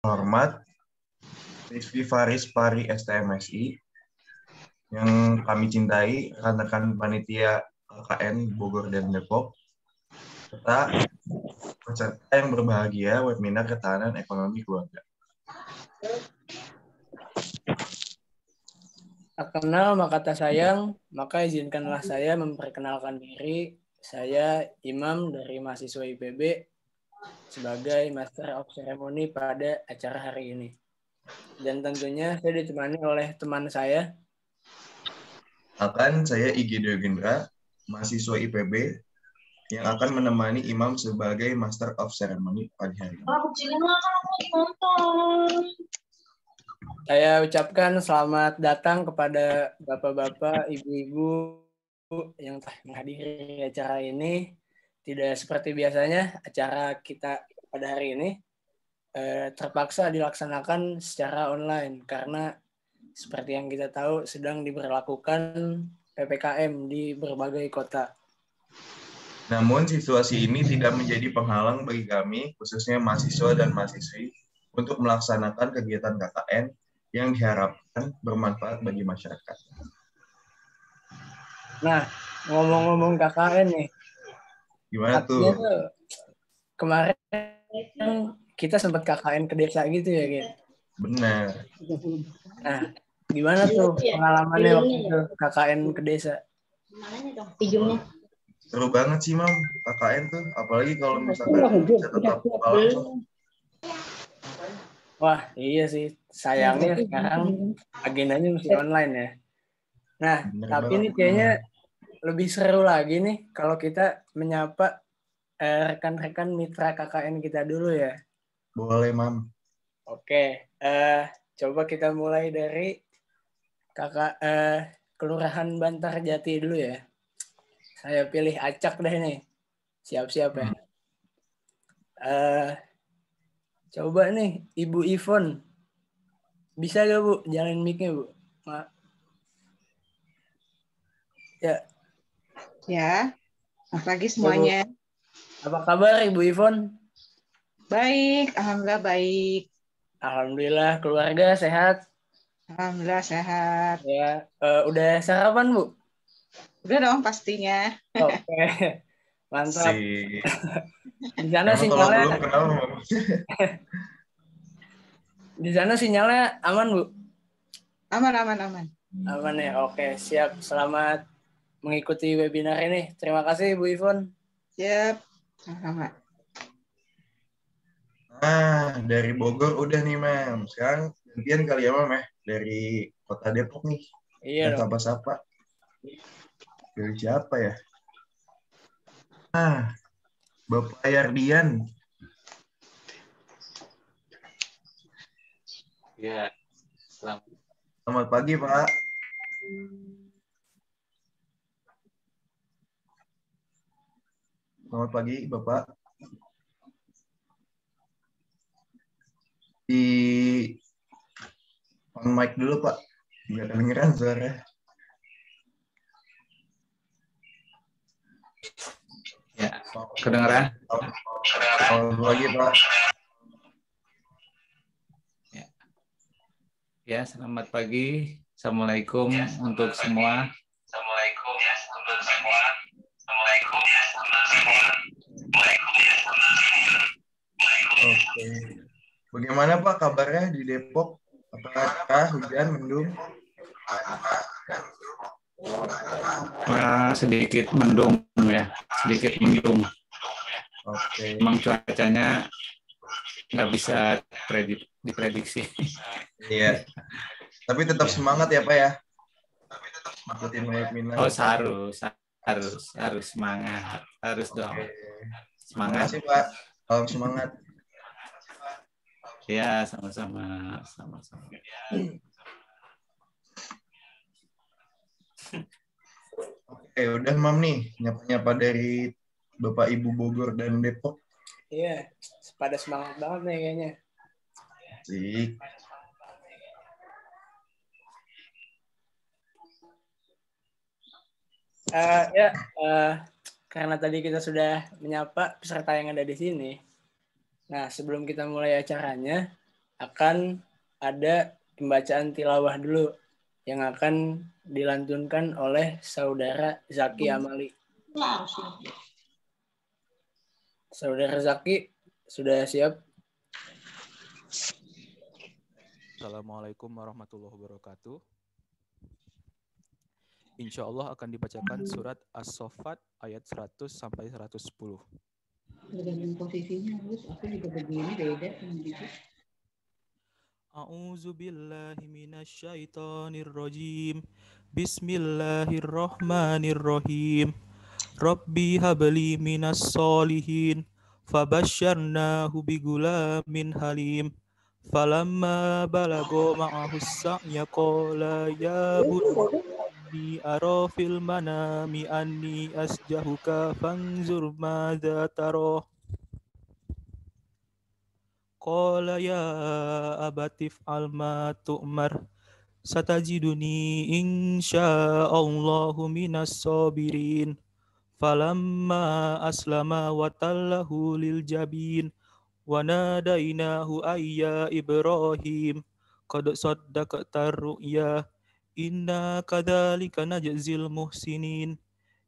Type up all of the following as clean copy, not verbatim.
Hormat Rizky Faris Pari STMSI yang kami cintai, rekan-rekan panitia KKN Bogor dan Depok, serta peserta yang berbahagia webinar ketahanan ekonomi keluarga. Tak kenal maka tak sayang, maka izinkanlah saya memperkenalkan diri. Saya Imam dari mahasiswa IPB sebagai Master of Ceremony pada acara hari ini. Dan tentunya saya ditemani oleh teman saya. Saya Iggy Gendra, mahasiswa IPB yang akan menemani Imam sebagai Master of Ceremony pada hari ini. Saya ucapkan selamat datang kepada bapak-bapak, ibu-ibu yang telah menghadiri acara ini. Tidak seperti biasanya, acara kita pada hari ini terpaksa dilaksanakan secara online karena seperti yang kita tahu sedang diberlakukan PPKM di berbagai kota. Namun situasi ini tidak menjadi penghalang bagi kami, khususnya mahasiswa dan mahasiswi, untuk melaksanakan kegiatan KKN yang diharapkan bermanfaat bagi masyarakat. Nah, ngomong-ngomong KKN nih, Gimana artinya tuh? tuh kemarin kita sempat KKN ke desa gitu ya, Gen? Benar. Nah, gimana tuh pengalamannya waktu itu KKN ke desa? Seru banget sih, Mam, KKN tuh. Apalagi kalau misalkan bisa tetap muka langsung. Wah, iya sih. Sayangnya sekarang agendanya mesti online ya. Nah, Bener tapi banget. ini kayaknya lebih seru lagi nih kalau kita menyapa rekan-rekan mitra KKN kita dulu ya. Boleh, Mam. Oke, coba kita mulai dari Kelurahan Bantarjati dulu ya. Saya pilih Acak deh nih. Siap-siap ya. Coba nih, Ibu Ivon. Bisa gak, Bu? Jalanin mic-nya, Bu. Ya. Ya, selamat pagi semuanya. Apa kabar Ibu Ivon? Baik, alhamdulillah baik. Alhamdulillah, keluarga sehat? Alhamdulillah sehat. Ya, udah sarapan, Bu? Udah dong pastinya. Oke, mantap. Di sana Emang sinyalnya kalau belum kenapa, Mam? Di sana sinyalnya aman, Bu? Aman. Aman ya, oke. Siap, selamat mengikuti webinar ini. Terima kasih, Bu Ivon. Siap, sama-sama. Nah, dari Bogor udah nih, Mam. Sekarang gantian kali ya, Mam, ya. Dari kota Depok nih. Iya dong. Sapa-sapa. Dari siapa ya? Nah, Bapak Yardian. Ya, Selamat pagi, Pak. Selamat pagi, Bapak. Di on mic dulu, Pak. Nggak kedengeran suara. Ya, kedengeran? Selamat pagi, Pak. Ya, selamat pagi. Assalamualaikum untuk semua. Oke. Bagaimana Pak kabarnya di Depok? Apakah hujan, mendung? Sedikit mendung ya, sedikit mendung. Oke. Memang cuacanya nggak bisa diprediksi. Iya. Tapi tetap semangat ya Pak ya. Ikutin webinar. Oh, harus semangat, harus dong. Semangat. Terima kasih Pak. Salam semangat. Ya, sama-sama. Oke, udah Mam nih nyapa-nyapa dari Bapak Ibu Bogor dan Depok. Iya, pada semangat banget nih kayaknya. Sih. Karena tadi kita sudah menyapa peserta yang ada di sini. Nah, sebelum kita mulai acaranya, akan ada pembacaan tilawah dulu yang akan dilantunkan oleh saudara Zaki Amali. Saudara Zaki, sudah siap? Assalamualaikum warahmatullahi wabarakatuh. Insya Allah akan dibacakan surat As-Saffat ayat 100 sampai 110. Tergantung posisinya, Gus. Aku juga begini beda sama dia. A'udzu billahi minasyaitonir rajim. Bismillahirrahmanirrahim. Rabbi habli minas solihin. Fabasyarnahu bigulamin halim. Falamma balago ma'ahu sa'ya qala ya bunni ara fil manami anni asjahuka fanzur madza tara. Qala ya abati f'al ma tu'mar satajiduni insya'allahu minas sabirin. Falamma aslama wa tallahu lil jabin wa nadainahu ayya Ibrahim qad saddaqta ru'ya inna kadzalika najzil muhsinin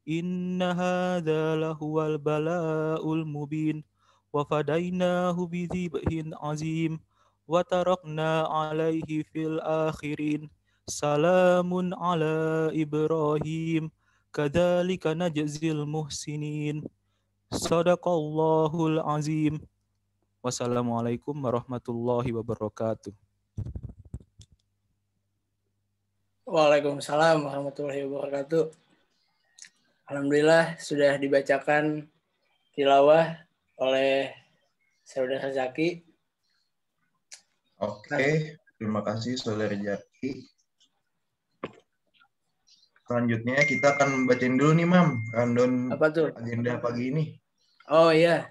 inna hadza lahuwal bala'ul mubin wa fadainahu bidzibhin azim wa tarakna alaihi fil akhirin salamun ala Ibrahim kadzalika najzil muhsinin sadaqallahul azim. Wassalamualaikum warahmatullahi wabarakatuh. Waalaikumsalam warahmatullahi wabarakatuh. Alhamdulillah sudah dibacakan tilawah oleh saudara Zaki. Oke, terima kasih saudara Zaki. Selanjutnya kita akan membacain dulu nih, Mam, rundown Apa tuh? agenda pagi ini. Oh iya.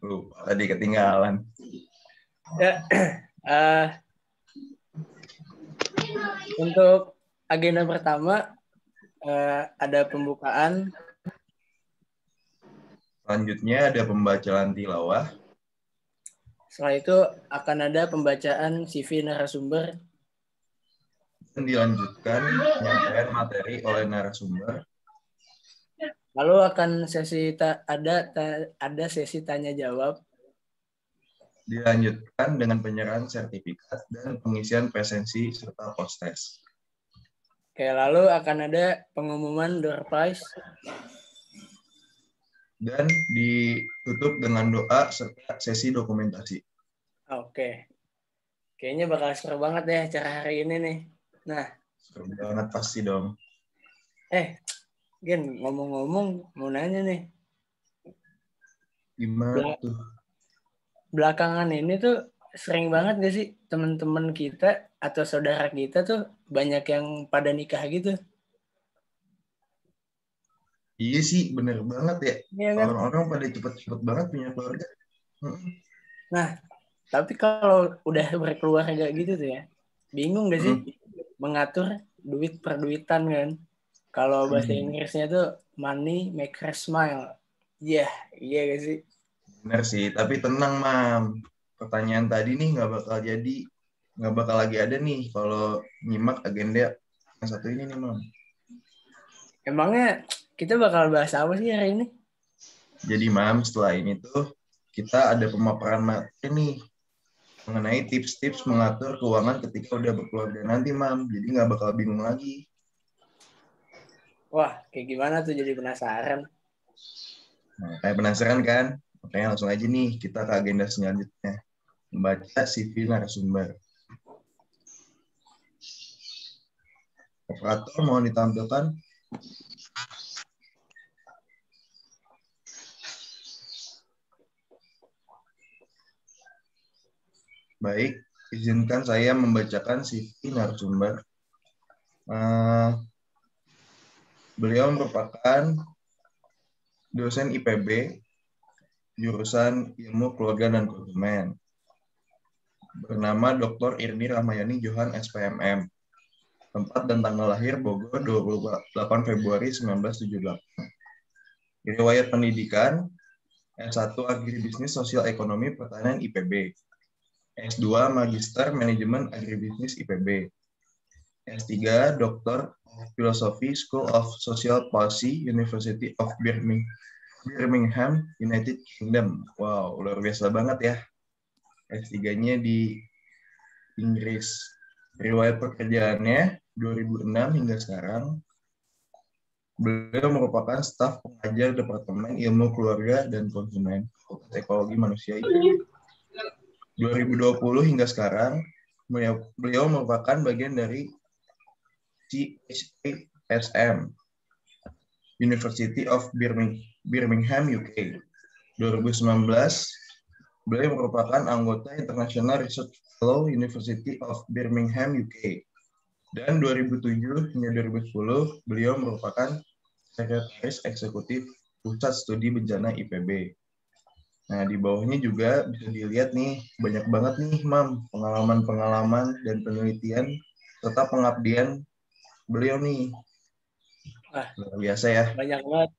Lupa tadi ketinggalan. Ya, untuk agenda pertama ada pembukaan. Selanjutnya ada pembacaan tilawah. Setelah itu akan ada pembacaan CV narasumber. Dan dilanjutkan penyampaian materi oleh narasumber. Lalu akan ada sesi tanya jawab. Dilanjutkan dengan penyerahan sertifikat dan pengisian presensi serta post-test. Oke, lalu akan ada pengumuman door prize. Dan ditutup dengan doa serta sesi dokumentasi. Oke. Kayaknya bakal seru banget ya acara hari ini nih. Nah. Seru banget pasti dong. Gen, ngomong-ngomong mau nanya nih. Gimana tuh? Belakangan ini tuh sering banget gak sih teman-teman kita atau saudara kita tuh banyak yang pada nikah gitu. Iya sih, bener banget ya. Iya kan? Orang-orang pada cepet-cepet banget punya keluarga. Nah, tapi kalau udah berkeluarga gitu tuh ya, bingung gak sih mengatur duit perduitan kan? Kalau bahasa Inggrisnya tuh money make her smile. Iya gak sih? Bener sih, tapi tenang, Mam. Pertanyaan tadi nih nggak bakal lagi ada nih kalau nyimak agenda yang satu ini nih, Mam. Emangnya kita bakal bahas apa sih hari ini? Jadi, Mam, setelah ini tuh kita ada pemaparan materi nih mengenai tips-tips mengatur keuangan ketika udah berkeluarga nanti, Mam. Jadi nggak bakal bingung lagi. Wah, kayak gimana tuh, jadi penasaran. Nah, kayak penasaran kan? Makanya langsung aja nih kita ke agenda selanjutnya. Membaca CV narasumber. Operator mohon ditampilkan. Baik, izinkan saya membacakan CV narasumber. Beliau merupakan dosen IPB, jurusan Ilmu Keluarga dan Konsumen. Bernama Dr. Irni Rahmayani Johan SPMM. Tempat dan tanggal lahir Bogor 28 Februari 1978. Riwayat pendidikan S1 Agribisnis Sosial Ekonomi Pertanian IPB. S2 Magister Manajemen Agribisnis IPB. S3 Doktor Filosofi School of Social Policy University of Birmingham, United Kingdom. Wow, luar biasa banget ya. S3-nya di Inggris. Riwayat pekerjaannya 2006 hingga sekarang. Beliau merupakan staf pengajar Departemen Ilmu Keluarga dan Konsumen Fakultas Ekologi Manusia IPB. 2020 hingga sekarang, beliau merupakan bagian dari CHASM, University of Birmingham, UK. 2019, beliau merupakan anggota International Research Fellow University of Birmingham, UK. Dan 2007 hingga 2010, beliau merupakan Sekretaris Eksekutif Pusat Studi Bencana IPB. Nah, di bawahnya juga bisa dilihat nih, banyak banget nih, Mam, pengalaman-pengalaman dan penelitian serta pengabdian beliau nih. Luar biasa ya. Banyak banget.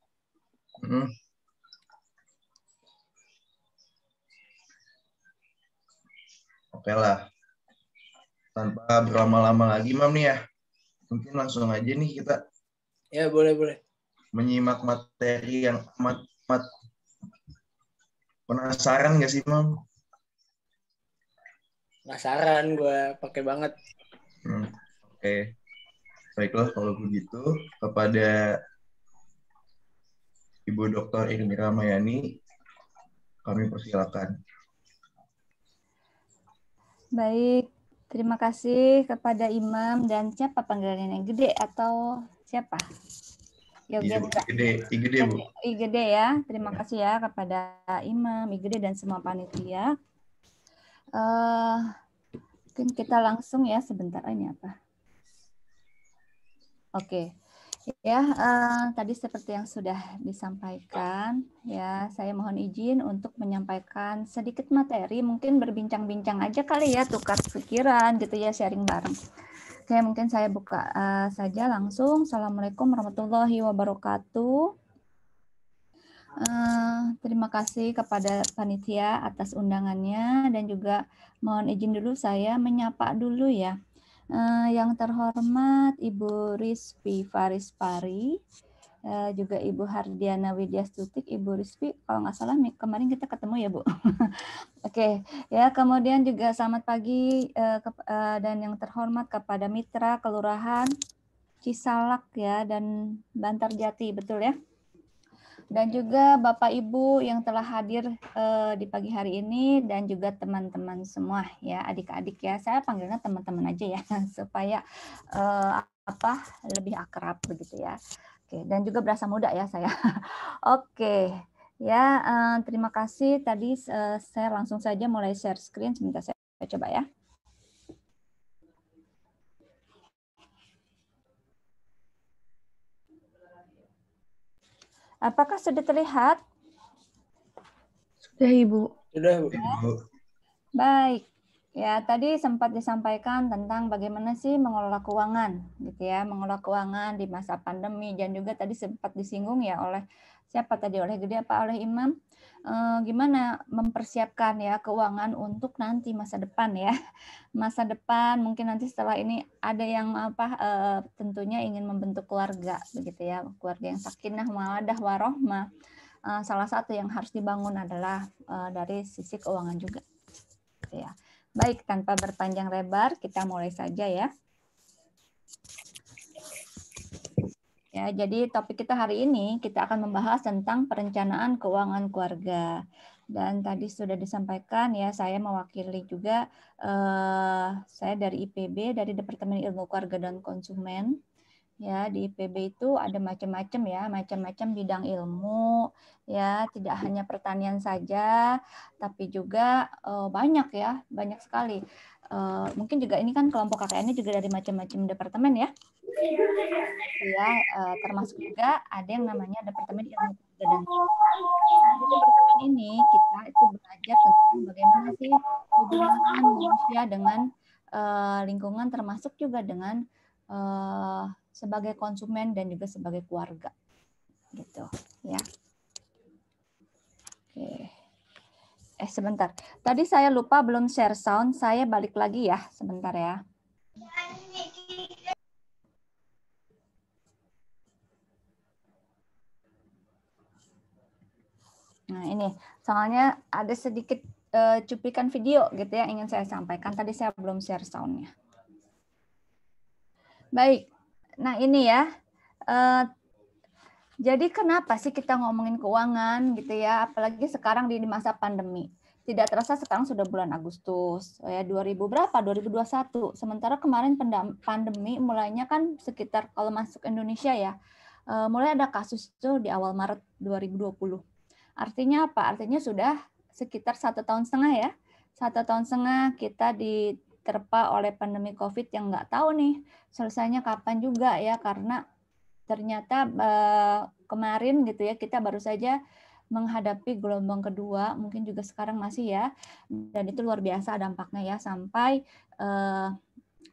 Oke lah. Tanpa berlama-lama lagi, Mam nih ya. Mungkin langsung aja nih kita. Ya, boleh. Menyimak materi yang amat penasaran nggak sih, Mam? Penasaran, gue pakai banget. Oke. Baiklah kalau begitu, kepada Ibu Dr. Irmi Ramayani, kami persilakan. Baik, terima kasih kepada Imam dan siapa panggilannya? Gede atau siapa? Iya, Igede, Bu. Igede ya. Terima kasih ya kepada Imam, Igede dan semua panitia. Mungkin kita langsung ya sebentar ini apa? Oke. Ya, tadi seperti yang sudah disampaikan, ya saya mohon izin untuk menyampaikan sedikit materi, mungkin berbincang-bincang aja kali ya, tukar pikiran gitu ya, sharing bareng. Oke, mungkin saya buka saja langsung. Assalamualaikum warahmatullahi wabarakatuh. Terima kasih kepada panitia atas undangannya dan juga mohon izin dulu saya menyapa dulu ya. Yang terhormat Ibu Rizvi Farispari, juga Ibu Hardiana Widyastutik, Ibu Rizvi, kalau nggak salah kemarin kita ketemu ya Bu. Oke, ya kemudian juga selamat pagi dan yang terhormat kepada Mitra Kelurahan Cisalak ya dan Bantarjati, betul ya? Dan juga Bapak Ibu yang telah hadir di pagi hari ini dan juga teman-teman semua ya, adik-adik ya, saya panggilnya teman-teman aja ya supaya lebih akrab begitu ya. Oke, dan juga berasa muda ya saya. Oke. Ya, terima kasih. Tadi saya langsung saja mulai share screen. Sebentar saya coba ya. Apakah sudah terlihat? Sudah, Ibu. Sudah, Bu. Baik. Ya, tadi sempat disampaikan tentang bagaimana sih mengelola keuangan, gitu ya, mengelola keuangan di masa pandemi, dan juga tadi sempat disinggung ya oleh siapa tadi, oleh Gede apa oleh Imam, gimana mempersiapkan ya keuangan untuk nanti masa depan ya, masa depan mungkin nanti setelah ini ada yang tentunya ingin membentuk keluarga, begitu ya, keluarga yang sakinah, mawaddah, warohmah. Salah satu yang harus dibangun adalah dari sisi keuangan juga, gitu ya. Baik, tanpa berpanjang lebar, kita mulai saja ya. Ya, jadi topik kita hari ini kita akan membahas tentang perencanaan keuangan keluarga. Dan tadi sudah disampaikan ya, saya mewakili juga saya dari IPB, dari Departemen Ilmu Keluarga dan Konsumen. Ya, di IPB itu ada macam-macam ya, macam-macam bidang ilmu ya, tidak hanya pertanian saja, tapi juga banyak ya, banyak sekali. Mungkin juga ini kan kelompok KKN-nya juga dari macam-macam departemen ya. Ya, termasuk juga ada yang namanya Departemen Ilmu Keluarga dan Konsumen. Di departemen ini kita itu belajar tentang bagaimana sih hubungan manusia dengan lingkungan, termasuk juga dengan sebagai konsumen dan juga sebagai keluarga, gitu ya. Oke. Sebentar. Tadi saya lupa belum share sound. Saya balik lagi ya. Sebentar ya. Nah, ini soalnya ada sedikit cuplikan video gitu ya ingin saya sampaikan. Tadi saya belum share soundnya. Baik. Nah, ini ya. Jadi kenapa sih kita ngomongin keuangan gitu ya, apalagi sekarang di masa pandemi. Tidak terasa sekarang sudah bulan Agustus ya 2000 berapa 2021. Sementara kemarin pandemi mulainya kan sekitar kalau masuk Indonesia ya mulai ada kasus itu di awal Maret 2020. Artinya apa? Artinya sudah sekitar 1,5 tahun ya. 1,5 tahun kita diterpa oleh pandemi COVID yang nggak tahu nih selesainya kapan juga ya, karena ternyata kemarin gitu ya kita baru saja menghadapi gelombang kedua, mungkin juga sekarang masih ya, dan itu luar biasa dampaknya ya, sampai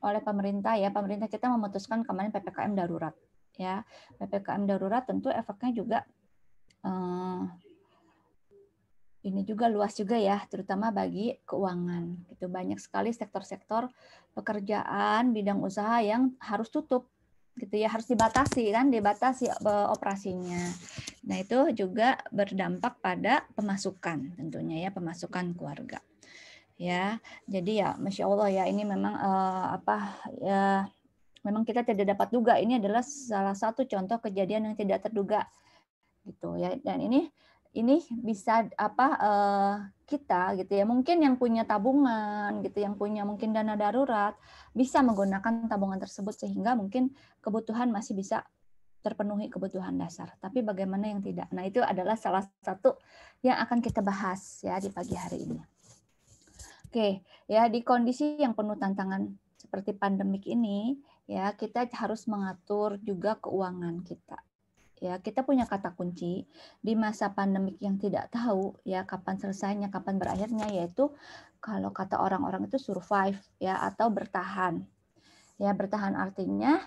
oleh pemerintah ya, pemerintah kita memutuskan kemarin PPKM darurat ya. PPKM darurat tentu efeknya juga ini juga luas juga ya, terutama bagi keuangan. Gitu banyak sekali sektor-sektor pekerjaan bidang usaha yang harus tutup gitu ya, harus dibatasi operasinya. Nah, itu juga berdampak pada pemasukan tentunya ya, pemasukan keluarga. Ya. Jadi ya Masya Allah ya, ini memang memang kita tidak dapat duga, ini adalah salah satu contoh kejadian yang tidak terduga gitu ya. Dan ini bisa kita gitu ya, mungkin yang punya tabungan gitu, yang punya mungkin dana darurat bisa menggunakan tabungan tersebut sehingga mungkin kebutuhan masih bisa terpenuhi, kebutuhan dasar. Tapi bagaimana yang tidak? Nah, itu adalah salah satu yang akan kita bahas ya di pagi hari ini. Oke, ya di kondisi yang penuh tantangan seperti pandemik ini ya, kita harus mengatur juga keuangan kita. Ya, kita punya kata kunci di masa pandemik yang tidak tahu ya kapan selesainya, kapan berakhirnya, yaitu kalau kata orang-orang itu survive ya atau bertahan. Ya, bertahan artinya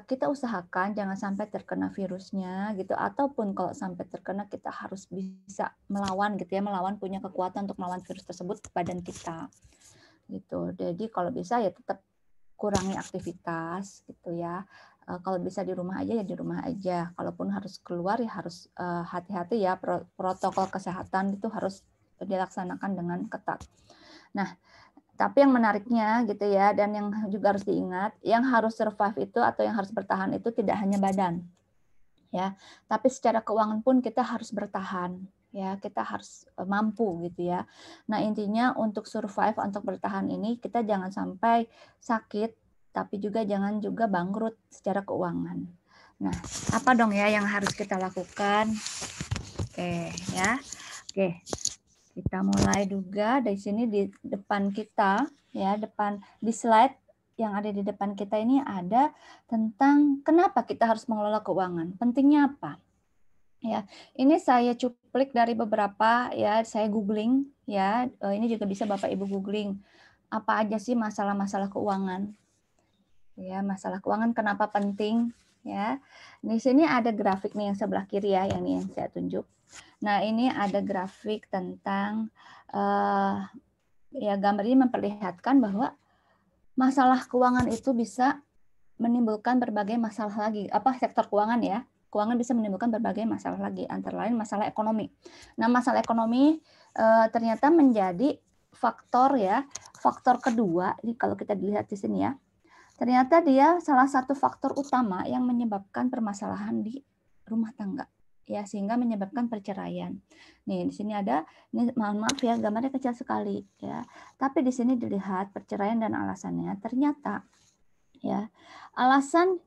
kita usahakan jangan sampai terkena virusnya gitu, ataupun kalau sampai terkena kita harus bisa melawan gitu ya, punya kekuatan untuk melawan virus tersebut ke badan kita. Gitu. Jadi kalau bisa ya tetap kurangi aktivitas gitu ya. Kalau bisa di rumah aja ya di rumah aja. Kalaupun harus keluar ya harus hati-hati ya, protokol kesehatan itu harus dilaksanakan dengan ketat. Nah, tapi yang menariknya gitu ya, dan yang juga harus diingat, yang harus survive itu atau yang harus bertahan itu tidak hanya badan. Ya, tapi secara keuangan pun kita harus bertahan. Ya, kita harus mampu gitu ya. Nah, intinya untuk survive, untuk bertahan ini kita jangan sampai sakit, tapi juga jangan juga bangkrut secara keuangan. Nah, apa dong ya yang harus kita lakukan? Oke, ya. Oke. Kita mulai juga dari sini di depan kita ya, di slide yang ada di depan kita ini ada tentang kenapa kita harus mengelola keuangan. Pentingnya apa? Ya, ini saya cuplik dari beberapa ya, saya googling ya. Ini juga bisa Bapak Ibu googling. Apa aja sih masalah-masalah keuangan? Ya, masalah keuangan kenapa penting ya. Di sini ada grafik nih yang sebelah kiri ya, yang saya tunjuk. Nah, ini ada grafik tentang ya, gambar ini memperlihatkan bahwa masalah keuangan itu bisa menimbulkan berbagai masalah lagi. Sektor keuangan ya. Keuangan bisa menimbulkan berbagai masalah lagi, antara lain masalah ekonomi. Nah, masalah ekonomi ternyata menjadi faktor ya, faktor kedua nih kalau kita dilihat di sini ya. Ternyata dia salah satu faktor utama yang menyebabkan permasalahan di rumah tangga ya, sehingga menyebabkan perceraian. Nih di sini ada, ini mohon maaf ya gambarnya kecil sekali ya. Tapi di sini dilihat perceraian dan alasannya. Ternyata ya alasan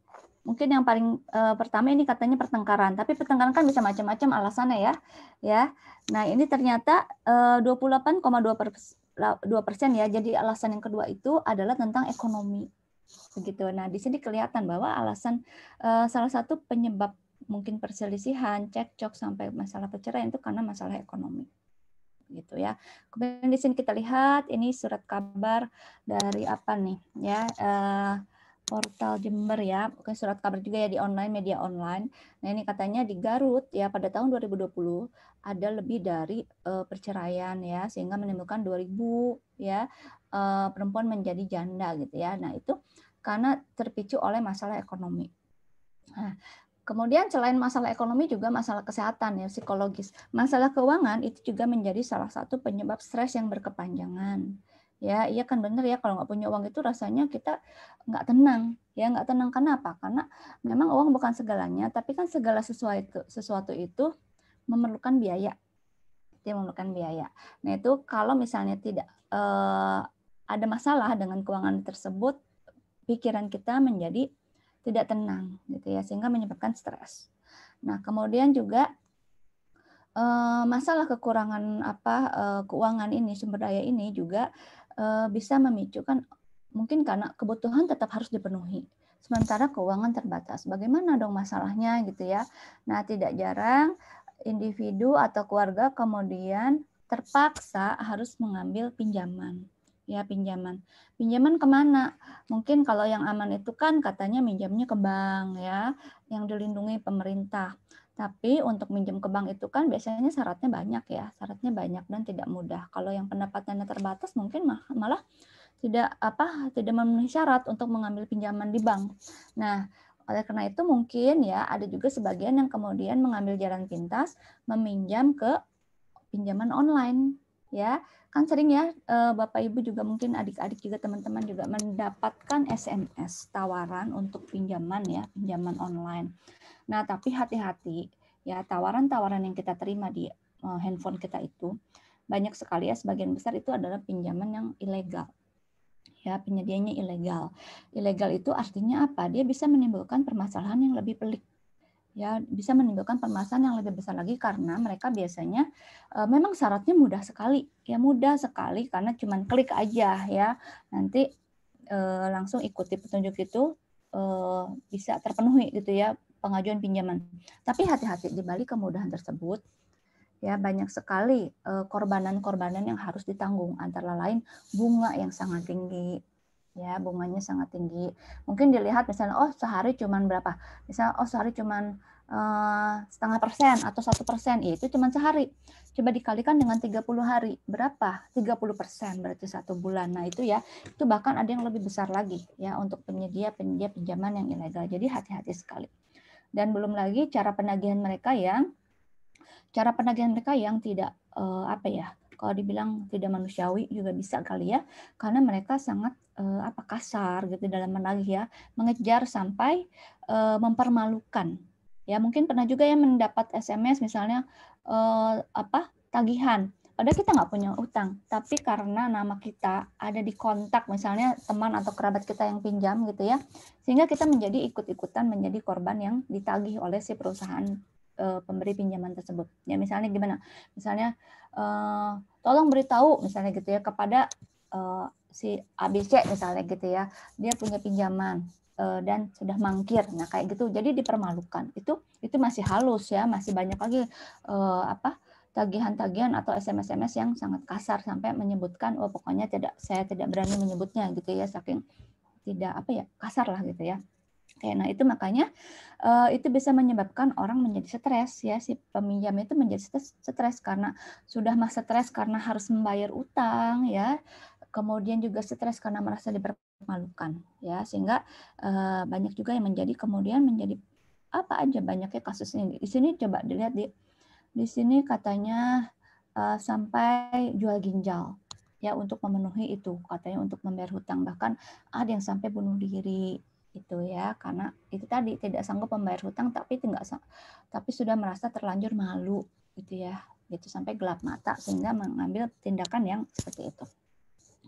mungkin yang paling pertama ini katanya pertengkaran, tapi pertengkaran kan bisa macam-macam alasannya ya. Nah ini ternyata 28,2% ya. Jadi alasan yang kedua itu adalah tentang ekonomi. Begitu. Nah di sini kelihatan bahwa alasan salah satu penyebab mungkin perselisihan, cekcok sampai masalah perceraian itu karena masalah ekonomi. Gitu ya. Kemudian di sini kita lihat ini surat kabar dari apa nih ya, portal Jember ya, bukan surat kabar juga ya di online, media online. Nah ini katanya di Garut ya pada tahun 2020 ada lebih dari perceraian ya, sehingga menimbulkan 2000 ya perempuan menjadi janda gitu ya. Nah itu karena terpicu oleh masalah ekonomi. Nah, kemudian selain masalah ekonomi juga masalah kesehatan ya, psikologis. Masalah keuangan itu juga menjadi salah satu penyebab stres yang berkepanjangan. Ya, iya kan benar ya, kalau nggak punya uang itu rasanya kita nggak tenang. Ya, nggak tenang karena apa? Karena memang uang bukan segalanya, tapi kan segala sesuatu itu memerlukan biaya. Dia memerlukan biaya. Nah, itu kalau misalnya tidak ada masalah dengan keuangan tersebut, pikiran kita menjadi tidak tenang gitu ya, sehingga menyebabkan stres. Nah, kemudian juga masalah kekurangan keuangan ini, sumber daya ini juga bisa memicu kan mungkin karena kebutuhan tetap harus dipenuhi. Sementara keuangan terbatas. Bagaimana dong masalahnya gitu ya. Nah, tidak jarang individu atau keluarga kemudian terpaksa harus mengambil pinjaman. Ya, pinjaman. Pinjaman kemana? Mungkin kalau yang aman itu kan katanya minjamnya ke bank ya, yang dilindungi pemerintah. Tapi untuk minjem ke bank itu kan biasanya syaratnya banyak ya, syaratnya banyak dan tidak mudah. Kalau yang pendapatannya terbatas mungkin malah tidak memenuhi syarat untuk mengambil pinjaman di bank. Nah, oleh karena itu mungkin ya ada juga sebagian yang kemudian mengambil jalan pintas meminjam ke pinjaman online ya. Kan sering ya Bapak Ibu juga mungkin adik-adik juga teman-teman juga mendapatkan SMS tawaran untuk pinjaman ya, pinjaman online. Nah, tapi hati-hati ya, tawaran-tawaran yang kita terima di handphone kita itu banyak sekali ya, sebagian besar itu adalah pinjaman yang ilegal. Ya, penyediaannya ilegal. Ilegal itu artinya apa? Dia bisa menimbulkan permasalahan yang lebih pelik. Ya, bisa menimbulkan permasalahan yang lebih besar lagi karena mereka biasanya memang syaratnya mudah sekali. Ya, mudah sekali karena cuman klik aja ya. Nanti langsung ikuti petunjuk itu bisa terpenuhi gitu ya, pengajuan pinjaman. Tapi hati-hati di balik kemudahan tersebut ya banyak sekali korbanan-korbanan yang harus ditanggung, antara lain bunga yang sangat tinggi. Ya, bunganya sangat tinggi. Mungkin dilihat misalnya sehari cuman berapa? Misalnya sehari cuman 0,5% atau 1%, ya itu cuman sehari. Coba dikalikan dengan 30 hari, berapa? 30% berarti 1 bulan. Nah, itu ya, itu bahkan ada yang lebih besar lagi ya untuk penyedia pinjaman yang ilegal. Jadi hati-hati sekali. Dan belum lagi cara penagihan mereka yang tidak kalau dibilang tidak manusiawi juga bisa kali ya, karena mereka sangat kasar gitu dalam menagih ya, mengejar sampai mempermalukan. Ya, mungkin pernah juga ya mendapat SMS misalnya tagihan. Padahal kita nggak punya utang, tapi karena nama kita ada di kontak misalnya teman atau kerabat kita yang pinjam gitu ya, sehingga kita menjadi ikut-ikutan menjadi korban yang ditagih oleh si perusahaan pemberi pinjaman tersebut. Ya misalnya gimana? Misalnya tolong beritahu misalnya gitu ya kepada si ABC misalnya gitu ya, dia punya pinjaman dan sudah mangkir. Nah kayak gitu, jadi dipermalukan. Itu masih halus ya, masih banyak lagi tagihan-tagihan atau SMS-SMS yang sangat kasar sampai menyebutkan pokoknya saya tidak berani menyebutnya gitu ya, saking tidak kasar lah gitu ya. Nah itu makanya itu bisa menyebabkan orang menjadi stres ya, si peminjam itu menjadi stres karena sudah masa stres karena harus membayar utang ya, kemudian juga stres karena merasa dipermalukan ya, sehingga banyak juga yang kemudian menjadi banyaknya kasus ini. Di sini coba dilihat di sini katanya sampai jual ginjal ya untuk memenuhi itu, katanya untuk membayar hutang, bahkan ada yang sampai bunuh diri itu ya, karena itu tadi tidak sanggup membayar hutang tapi sudah merasa terlanjur malu gitu ya, gitu sampai gelap mata sehingga mengambil tindakan yang seperti itu.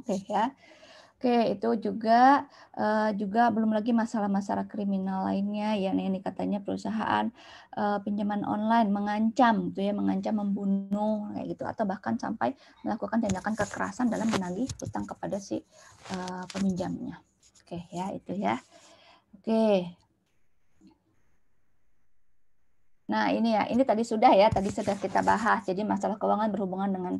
Oke ya. Oke, itu juga belum lagi masalah-masalah kriminal lainnya yang ini katanya perusahaan pinjaman online mengancam membunuh kayak gitu, atau bahkan sampai melakukan tindakan kekerasan dalam menagih hutang kepada si peminjamnya. Oke ya, itu ya. Oke. Nah, ini tadi sudah kita bahas. Jadi masalah keuangan berhubungan dengan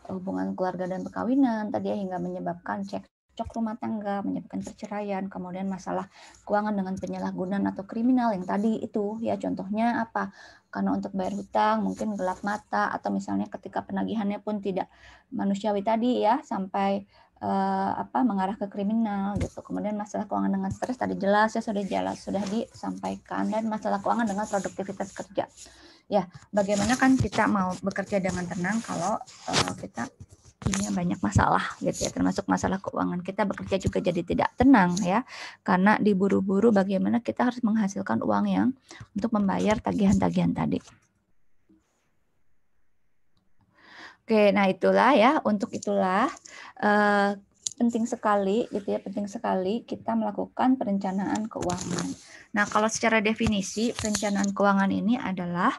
hubungan keluarga dan perkawinan tadi ya, hingga menyebabkan cek cocok rumah tangga, menyebabkan perceraian, kemudian masalah keuangan dengan penyalahgunaan atau kriminal yang tadi itu ya, contohnya apa? Karena untuk bayar hutang mungkin gelap mata, atau misalnya ketika penagihannya pun tidak manusiawi tadi ya, sampai mengarah ke kriminal gitu. Kemudian masalah keuangan dengan stres tadi jelas ya, sudah disampaikan, dan masalah keuangan dengan produktivitas kerja. Ya, bagaimana kan kita mau bekerja dengan tenang kalau kita punya banyak masalah gitu ya, termasuk masalah keuangan. Kita bekerja juga jadi tidak tenang ya, karena diburu-buru bagaimana kita harus menghasilkan uang yang untuk membayar tagihan-tagihan tadi. Oke, nah itulah ya, untuk itulah penting sekali gitu ya, penting sekali kita melakukan perencanaan keuangan. Nah, kalau secara definisi perencanaan keuangan ini adalah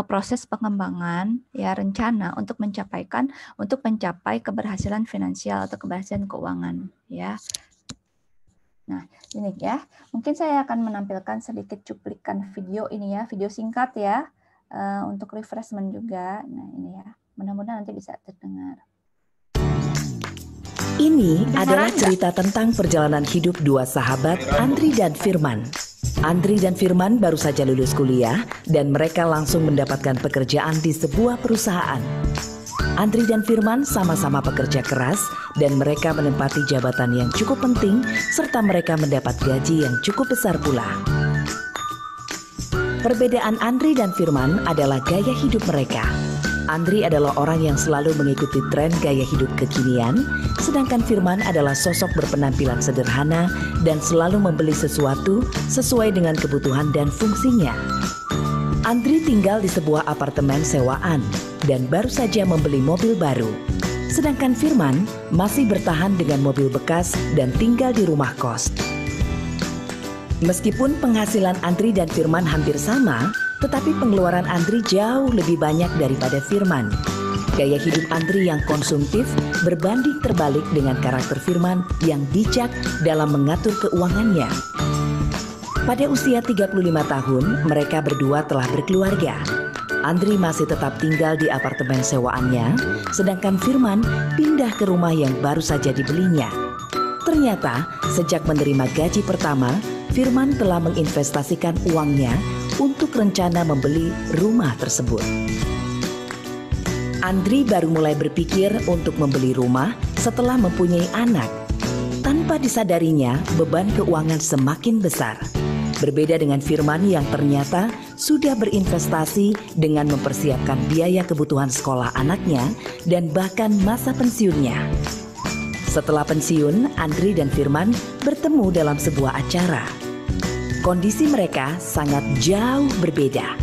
proses pengembangan ya, rencana untuk mencapai keberhasilan finansial atau keberhasilan keuangan ya. Nah, ini ya, mungkin saya akan menampilkan sedikit cuplikan video ini ya, video singkat ya, untuk refreshment juga. Nah, ini ya, mudah-mudahan nanti bisa terdengar. Ini adalah cerita tentang perjalanan hidup dua sahabat, Andri dan Firman. Andri dan Firman baru saja lulus kuliah dan mereka langsung mendapatkan pekerjaan di sebuah perusahaan. Andri dan Firman sama-sama pekerja keras dan mereka menempati jabatan yang cukup penting serta mereka mendapat gaji yang cukup besar pula. Perbedaan Andri dan Firman adalah gaya hidup mereka. Andri adalah orang yang selalu mengikuti tren gaya hidup kekinian, sedangkan Firman adalah sosok berpenampilan sederhana dan selalu membeli sesuatu sesuai dengan kebutuhan dan fungsinya. Andri tinggal di sebuah apartemen sewaan dan baru saja membeli mobil baru, sedangkan Firman masih bertahan dengan mobil bekas dan tinggal di rumah kos. Meskipun penghasilan Andri dan Firman hampir sama, tetapi pengeluaran Andri jauh lebih banyak daripada Firman. Gaya hidup Andri yang konsumtif berbanding terbalik dengan karakter Firman yang bijak dalam mengatur keuangannya. Pada usia 35 tahun, mereka berdua telah berkeluarga. Andri masih tetap tinggal di apartemen sewaannya, sedangkan Firman pindah ke rumah yang baru saja dibelinya. Ternyata, sejak menerima gaji pertama, Firman telah menginvestasikan uangnya untuk rencana membeli rumah tersebut. Andri baru mulai berpikir untuk membeli rumah setelah mempunyai anak. Tanpa disadarinya, beban keuangan semakin besar. Berbeda dengan Firman yang ternyata sudah berinvestasi dengan mempersiapkan biaya kebutuhan sekolah anaknya dan bahkan masa pensiunnya. Setelah pensiun, Andri dan Firman bertemu dalam sebuah acara. Kondisi mereka sangat jauh berbeda.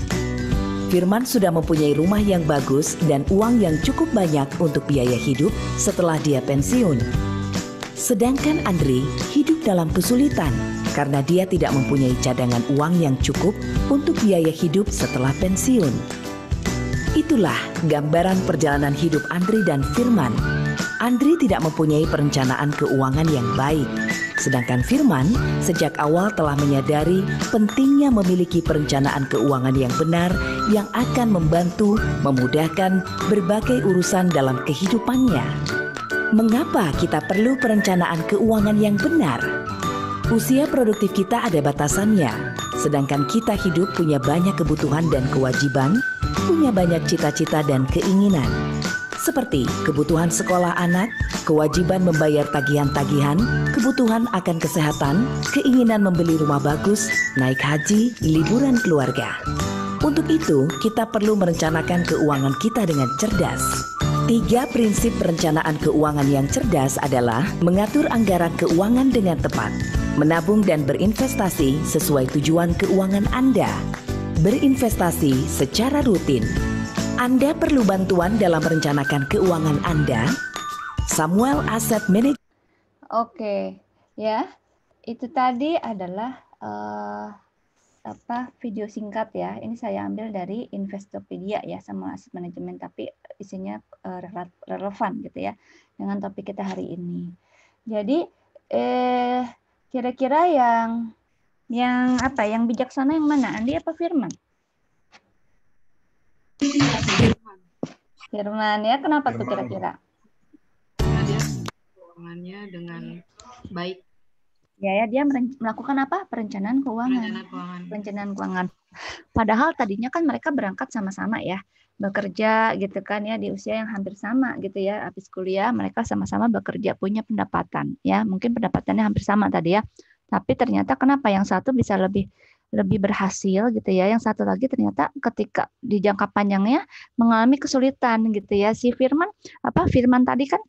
Firman sudah mempunyai rumah yang bagus dan uang yang cukup banyak untuk biaya hidup setelah dia pensiun. Sedangkan Andri hidup dalam kesulitan karena dia tidak mempunyai cadangan uang yang cukup untuk biaya hidup setelah pensiun. Itulah gambaran perjalanan hidup Andri dan Firman. Andri tidak mempunyai perencanaan keuangan yang baik, sedangkan Firman sejak awal telah menyadari pentingnya memiliki perencanaan keuangan yang benar yang akan membantu memudahkan berbagai urusan dalam kehidupannya. Mengapa kita perlu perencanaan keuangan yang benar? Usia produktif kita ada batasannya, sedangkan kita hidup punya banyak kebutuhan dan kewajiban, punya banyak cita-cita dan keinginan. Seperti kebutuhan sekolah anak, kewajiban membayar tagihan-tagihan, kebutuhan akan kesehatan, keinginan membeli rumah bagus, naik haji, liburan keluarga. Untuk itu, kita perlu merencanakan keuangan kita dengan cerdas. 3 prinsip perencanaan keuangan yang cerdas adalah mengatur anggaran keuangan dengan tepat, menabung dan berinvestasi sesuai tujuan keuangan Anda, berinvestasi secara rutin. Anda perlu bantuan dalam merencanakan keuangan Anda. Samuel Asset Management. Oke, ya. Itu tadi adalah video singkat ya. Ini saya ambil dari Investopedia ya, sama Asset Management, tapi isinya relevan gitu ya dengan topik kita hari ini. Jadi kira-kira yang bijaksana yang mana? Andi apa Firman? Firman ya, kenapa tuh kira-kira? keuangannya dengan baik. Ya, dia melakukan apa? Perencanaan keuangan. Perencanaan keuangan. Padahal tadinya kan mereka berangkat sama-sama ya, bekerja gitu kan ya di usia yang hampir sama gitu ya, habis kuliah mereka sama-sama bekerja, punya pendapatan ya, mungkin pendapatannya hampir sama tadi ya. Tapi ternyata kenapa yang satu bisa lebih berhasil gitu ya, yang satu lagi ternyata ketika di jangka panjangnya mengalami kesulitan gitu ya. Si Firman tadi kan,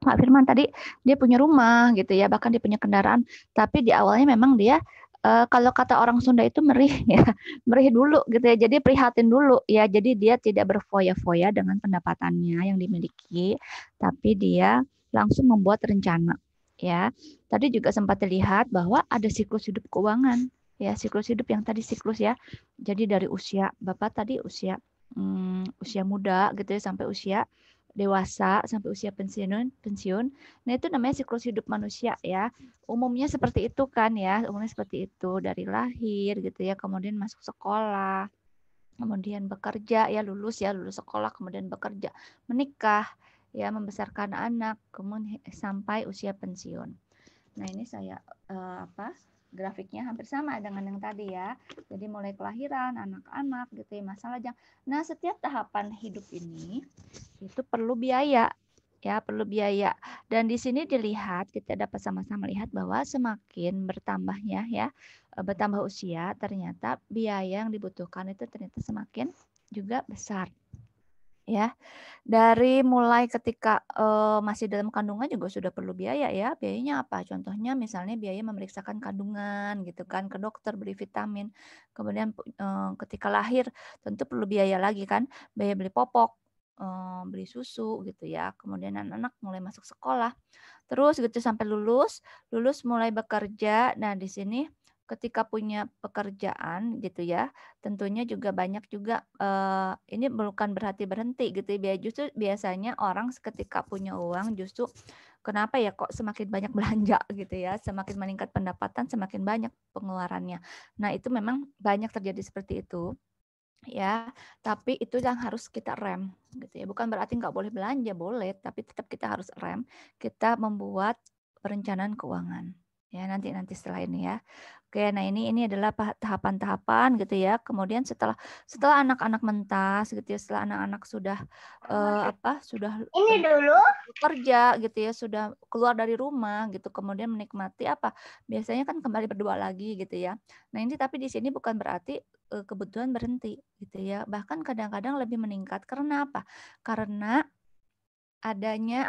Pak Firman tadi dia punya rumah gitu ya, bahkan dia punya kendaraan, tapi di awalnya memang dia kalau kata orang Sunda itu merih ya, merih dulu gitu ya. Jadi prihatin dulu ya. Jadi dia tidak berfoya-foya dengan pendapatannya yang dimiliki, tapi dia langsung membuat rencana ya. Tadi juga sempat terlihat bahwa ada siklus hidup keuangan ya, siklus hidup yang tadi siklus ya. Jadi dari usia Bapak tadi usia muda gitu ya sampai usia dewasa, sampai usia pensiun. Nah, itu namanya siklus hidup manusia ya. Umumnya seperti itu kan ya, umumnya seperti itu dari lahir gitu ya, kemudian masuk sekolah, kemudian bekerja ya, lulus sekolah, kemudian bekerja, menikah ya, membesarkan anak, kemudian sampai usia pensiun. Nah, ini saya grafiknya hampir sama dengan yang tadi ya. Jadi mulai kelahiran, anak-anak gitu ya, masalah jangan. Nah, setiap tahapan hidup ini itu perlu biaya ya, perlu biaya. Dan di sini dilihat, kita dapat sama-sama lihat bahwa semakin bertambahnya ya, bertambah usia, ternyata biaya yang dibutuhkan itu ternyata semakin juga besar. Ya, dari mulai ketika masih dalam kandungan juga sudah perlu biaya ya. Biayanya apa? Contohnya misalnya biaya memeriksakan kandungan gitu kan, ke dokter, beli vitamin. Kemudian ketika lahir tentu perlu biaya lagi kan, biaya beli popok, beli susu gitu ya. Kemudian anak-anak mulai masuk sekolah. Terus gitu sampai lulus mulai bekerja. Nah, di sini ketika punya pekerjaan gitu ya, tentunya juga banyak juga ini bukan berarti berhenti gitu ya. Justru biasanya orang ketika punya uang justru kenapa ya kok semakin banyak belanja gitu ya, semakin meningkat pendapatan semakin banyak pengeluarannya. Nah, itu memang banyak terjadi seperti itu. Ya, tapi itu yang harus kita rem gitu ya. Bukan berarti nggak boleh belanja, boleh, tapi tetap kita harus rem. Kita membuat perencanaan keuangan. Ya, nanti setelah ini ya. Oke, nah ini adalah tahapan-tahapan gitu ya. Kemudian setelah anak-anak mentas gitu ya, setelah anak-anak sudah bekerja gitu ya, sudah keluar dari rumah gitu, kemudian menikmati biasanya kan kembali berdua lagi gitu ya. Nah, ini tapi di sini bukan berarti kebutuhan berhenti gitu ya. Bahkan kadang-kadang lebih meningkat karena apa? Karena adanya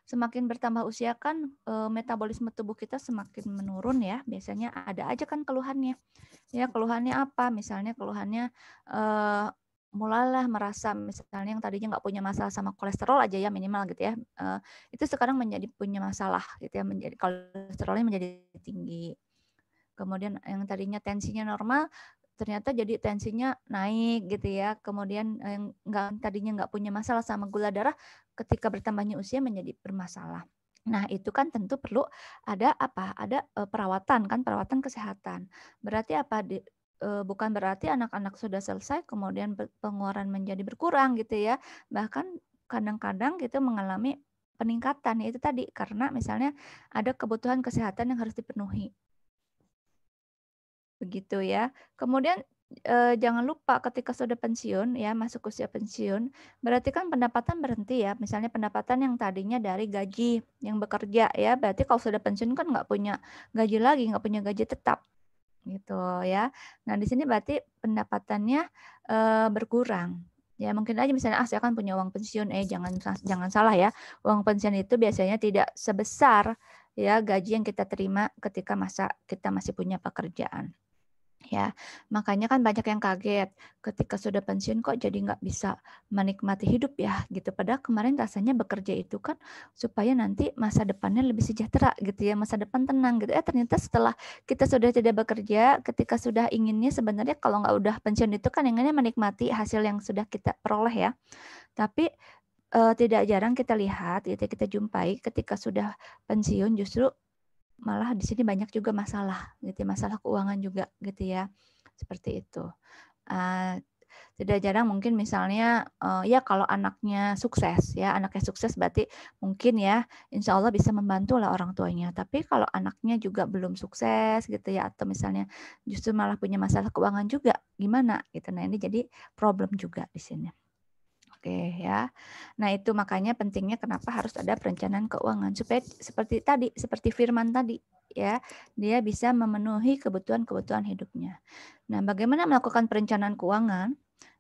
semakin bertambah usia kan metabolisme tubuh kita semakin menurun ya. Biasanya ada aja kan keluhannya. Ya, keluhannya apa? Misalnya keluhannya mulailah merasa misalnya yang tadinya nggak punya masalah sama kolesterol aja ya minimal gitu ya. Itu sekarang menjadi punya masalah gitu ya, menjadi kolesterolnya menjadi tinggi. Kemudian yang tadinya tensinya normal ternyata jadi tensinya naik gitu ya. Kemudian yang tadinya nggak punya masalah sama gula darah, ketika bertambahnya usia menjadi bermasalah. Nah, itu kan tentu perlu ada perawatan kan, perawatan kesehatan. Berarti bukan berarti anak-anak sudah selesai kemudian pengeluaran menjadi berkurang gitu ya. Bahkan kadang-kadang gitu mengalami peningkatan, itu tadi karena misalnya ada kebutuhan kesehatan yang harus dipenuhi. Begitu ya. Kemudian jangan lupa ketika sudah pensiun ya, masuk usia pensiun, berarti kan pendapatan berhenti ya. Misalnya pendapatan yang tadinya dari gaji yang bekerja ya, berarti kalau sudah pensiun kan nggak punya gaji lagi, nggak punya gaji tetap gitu ya. Nah, di sini berarti pendapatannya berkurang. Ya, mungkin aja misalnya saya kan punya uang pensiun, jangan salah ya. Uang pensiun itu biasanya tidak sebesar ya gaji yang kita terima ketika kita masih punya pekerjaan. Ya, makanya kan banyak yang kaget ketika sudah pensiun kok jadi nggak bisa menikmati hidup ya gitu. Padahal kemarin rasanya bekerja itu kan supaya nanti masa depannya lebih sejahtera gitu ya, masa depan tenang gitu. Ternyata setelah kita sudah tidak bekerja, ketika sudah inginnya sebenarnya kalau nggak udah pensiun itu kan inginnya menikmati hasil yang sudah kita peroleh ya. Tapi tidak jarang kita lihat gitu, kita jumpai ketika sudah pensiun justru malah di sini banyak juga masalah gitu, masalah keuangan juga gitu ya, seperti itu. Tidak jarang mungkin misalnya ya kalau anaknya sukses ya, anaknya sukses berarti mungkin ya insya Allah bisa membantu lah orang tuanya. Tapi kalau anaknya juga belum sukses gitu ya, atau misalnya justru malah punya masalah keuangan juga, gimana gitu. Nah ini jadi problem juga di sini. Oke ya. Nah itu makanya pentingnya kenapa harus ada perencanaan keuangan supaya seperti tadi, seperti Firman tadi ya, dia bisa memenuhi kebutuhan-kebutuhan hidupnya. Nah, bagaimana melakukan perencanaan keuangan?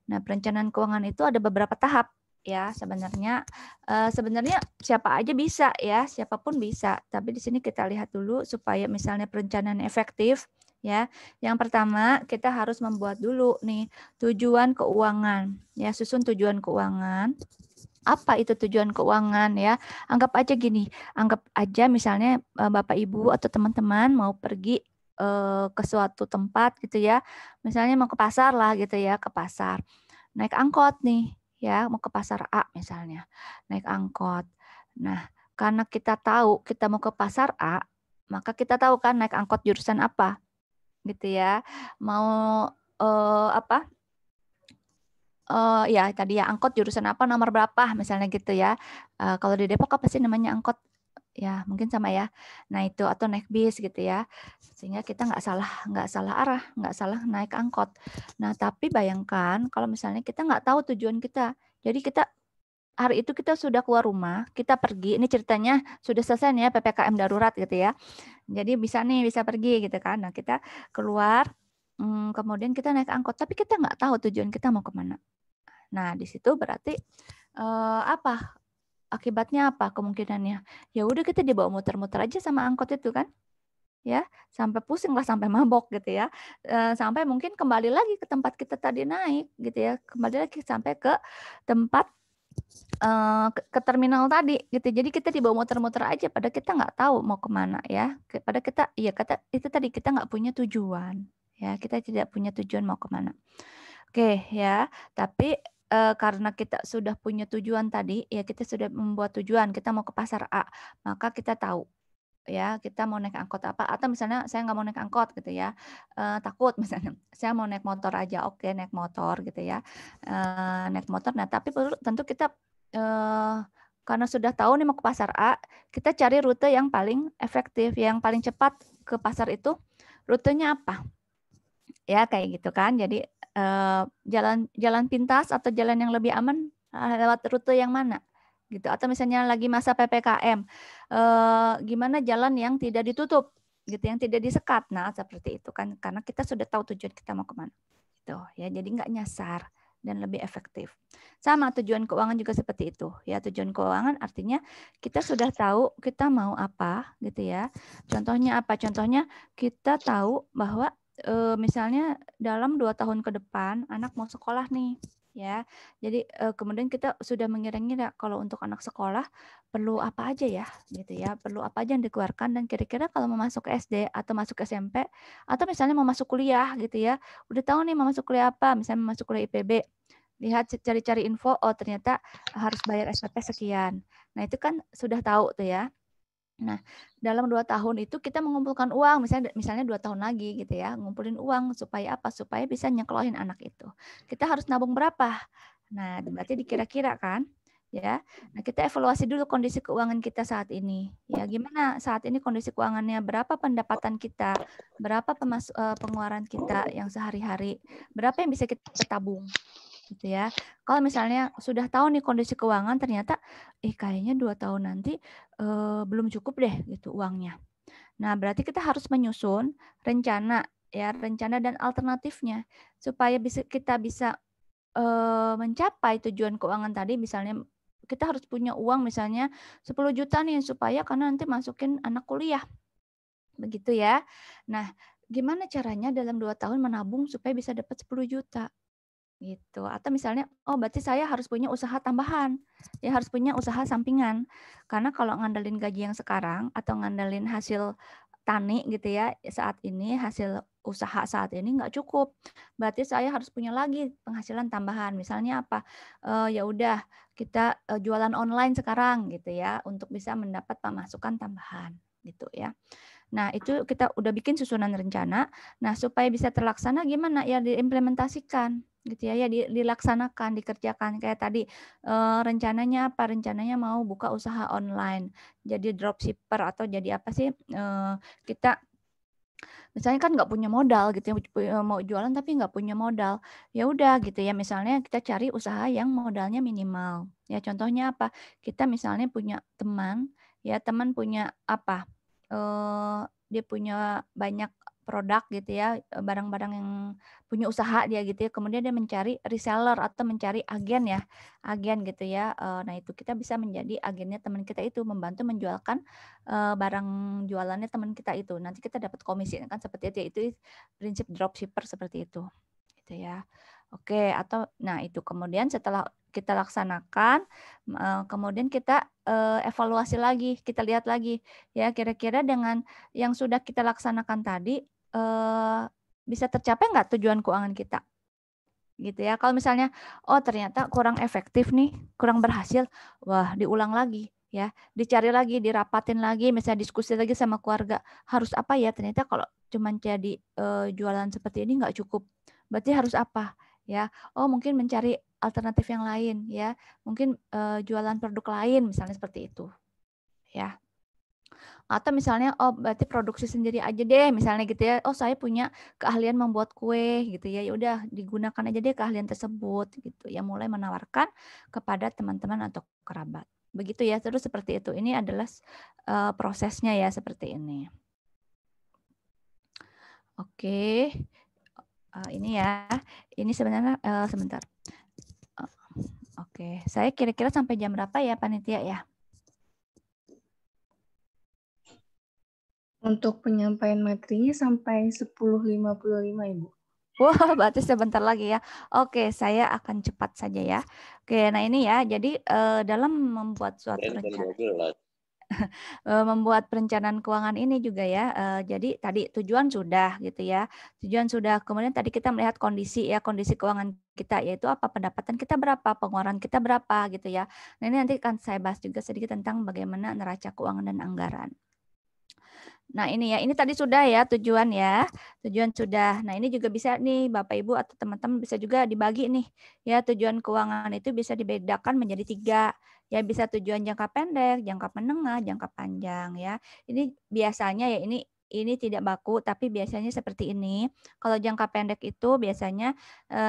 Nah, perencanaan keuangan itu ada beberapa tahap ya sebenarnya. Sebenarnya siapa aja bisa ya, siapapun bisa. Tapi di sini kita lihat dulu supaya misalnya perencanaan efektif ya. Yang pertama kita harus membuat dulu nih tujuan keuangan ya, susun tujuan keuangan. Apa itu tujuan keuangan ya? Anggap aja gini, anggap aja misalnya Bapak Ibu atau teman-teman mau pergi ke suatu tempat gitu ya. Misalnya mau ke pasar lah gitu ya, ke pasar. Naik angkot nih ya, mau ke pasar A misalnya. Naik angkot. Nah, karena kita tahu kita mau ke pasar A, maka kita tahu kan naik angkot jurusan apa. Gitu ya. Mau apa? Ya tadi ya angkot jurusan apa nomor berapa misalnya gitu ya. Kalau di Depok apa sih namanya angkot? Ya mungkin sama ya. Nah itu atau naik bis gitu ya. Sehingga kita nggak salah arah, nggak salah naik angkot. Nah tapi bayangkan kalau misalnya kita nggak tahu tujuan kita. Jadi kita hari itu kita sudah keluar rumah, kita pergi. Ini ceritanya sudah selesai nih ya PPKM darurat gitu ya. Jadi bisa pergi gitu kan. Nah kita keluar, kemudian kita naik angkot. Tapi kita nggak tahu tujuan kita mau kemana. Nah, di situ berarti apa? Akibatnya apa kemungkinannya? Ya udah kita dibawa muter-muter aja sama angkot itu kan. Ya, sampai pusing lah, sampai mabok gitu ya. Sampai mungkin kembali lagi ke tempat kita tadi naik gitu ya. Kembali lagi sampai ke tempat ke terminal tadi gitu. Jadi kita dibawa muter-muter aja pada kita nggak tahu mau kemana ya. Pada kita itu tadi kita nggak punya tujuan ya. Kita tidak punya tujuan mau kemana. Oke ya, tapi karena kita sudah punya tujuan tadi, ya kita sudah membuat tujuan, kita mau ke pasar A, maka kita tahu ya kita mau naik angkot apa, atau misalnya saya nggak mau naik angkot gitu ya, takut misalnya, saya mau naik motor aja, oke naik motor gitu ya, naik motor. Nah tapi tentu kita karena sudah tahu nih mau ke pasar A, kita cari rute yang paling efektif, yang paling cepat ke pasar itu, rutenya apa? Ya kayak gitu kan, jadi jalan pintas atau jalan yang lebih aman lewat rute yang mana gitu, atau misalnya lagi masa PPKM gimana jalan yang tidak ditutup gitu, yang tidak disekat. Nah seperti itu kan, karena kita sudah tahu tujuan kita mau kemana gitu ya, jadi nggak nyasar dan lebih efektif. Sama tujuan keuangan juga seperti itu ya. Tujuan keuangan artinya kita sudah tahu kita mau apa gitu ya. Contohnya apa? Contohnya kita tahu bahwa misalnya dalam 2 tahun ke depan anak mau sekolah nih ya. Jadi kemudian kita sudah mengira-ngira kalau untuk anak sekolah perlu apa aja ya gitu ya. Perlu apa aja yang dikeluarkan, dan kira-kira kalau mau masuk ke SD atau masuk ke SMP atau misalnya mau masuk kuliah gitu ya. Udah tahu nih mau masuk kuliah apa, misalnya mau masuk kuliah IPB. Lihat cari-cari info, oh ternyata harus bayar SPP sekian. Nah, itu kan sudah tahu tuh ya. Nah, dalam 2 tahun itu kita mengumpulkan uang, misalnya 2 tahun lagi gitu ya, ngumpulin uang supaya apa? Supaya bisa nyekolahin anak itu. Kita harus nabung berapa? Nah, berarti dikira-kira kan? Ya. Nah, kita evaluasi dulu kondisi keuangan kita saat ini. Ya, gimana saat ini kondisi keuangannya? Berapa pendapatan kita? Berapa pengeluaran kita yang sehari-hari? Berapa yang bisa kita tabung? Gitu ya. Kalau misalnya sudah tahu nih kondisi keuangan, ternyata kayaknya 2 tahun nanti belum cukup deh gitu uangnya. Nah, berarti kita harus menyusun rencana dan alternatifnya supaya kita bisa mencapai tujuan keuangan tadi. Misalnya kita harus punya uang misalnya 10 juta nih supaya karena nanti masukin anak kuliah. Begitu ya. Nah, gimana caranya dalam 2 tahun menabung supaya bisa dapat 10 juta? Gitu. Atau misalnya, oh berarti saya harus punya usaha tambahan. Ya harus punya usaha sampingan. Karena kalau ngandelin gaji yang sekarang atau ngandelin hasil tani gitu ya, saat ini hasil usaha saat ini nggak cukup. Berarti saya harus punya lagi penghasilan tambahan. Misalnya apa? Ya udah kita jualan online sekarang gitu ya, untuk bisa mendapat pemasukan tambahan gitu ya. Nah, itu kita udah bikin susunan rencana. Nah, supaya bisa terlaksana gimana? Ya diimplementasikan. gitu ya, dilaksanakan, dikerjakan kayak tadi rencananya apa? Rencananya mau buka usaha online, jadi dropshipper atau jadi apa sih? Kita misalnya kan nggak punya modal gitu ya, mau jualan tapi nggak punya modal. Ya udah gitu ya, misalnya kita cari usaha yang modalnya minimal. Ya contohnya apa? Kita misalnya punya teman, ya teman punya apa? Dia punya banyak produk gitu ya, barang-barang yang punya usaha dia gitu ya. Kemudian dia mencari reseller atau mencari agen ya, agen gitu ya. Nah itu kita bisa menjadi agennya teman kita itu, membantu menjualkan barang jualannya teman kita itu. Nanti kita dapat komisi kan seperti itu. Itu prinsip dropshipper seperti itu. Gitu ya. Oke, atau nah itu kemudian setelah kita laksanakan, kemudian kita evaluasi lagi, kita lihat lagi ya kira-kira dengan yang sudah kita laksanakan tadi bisa tercapai nggak tujuan keuangan kita? Gitu ya. Kalau misalnya oh ternyata kurang efektif nih, kurang berhasil, wah diulang lagi ya, dicari lagi, dirapatin lagi, misalnya diskusi lagi sama keluarga, harus apa ya? Ternyata kalau cuma jadi jualan seperti ini nggak cukup. Berarti harus apa? Ya. Oh, mungkin mencari alternatif yang lain ya. Mungkin jualan produk lain misalnya seperti itu. Ya. Atau misalnya oh berarti produksi sendiri aja deh misalnya gitu ya. Oh saya punya keahlian membuat kue gitu ya. Ya udah digunakan aja deh keahlian tersebut gitu ya. Mulai menawarkan kepada teman-teman atau kerabat. Begitu ya. Terus seperti itu. Ini adalah prosesnya ya seperti ini. Oke. Ini ya. Ini sebenarnya sebentar. Oke, saya kira-kira sampai jam berapa ya panitia ya? Untuk penyampaian materinya sampai 10.55 Ibu. Wah, berarti sebentar lagi ya. Oke, saya akan cepat saja ya. Oke, nah ini ya. Jadi dalam membuat suatu rencana, membuat perencanaan keuangan ini juga ya. Jadi tadi tujuan sudah gitu ya. Tujuan sudah. Kemudian tadi kita melihat kondisi ya, kondisi keuangan kita yaitu apa, pendapatan kita berapa, pengeluaran kita berapa gitu ya. Nah ini nanti akan saya bahas juga sedikit tentang bagaimana neraca keuangan dan anggaran. Nah ini ya, ini tadi sudah ya tujuan ya, tujuan sudah. Nah ini juga bisa nih Bapak Ibu atau teman-teman bisa juga dibagi nih ya, tujuan keuangan itu bisa dibedakan menjadi 3 ya, bisa tujuan jangka pendek, jangka menengah, jangka panjang ya. Ini biasanya ya ini tidak baku tapi biasanya seperti ini. Kalau jangka pendek itu biasanya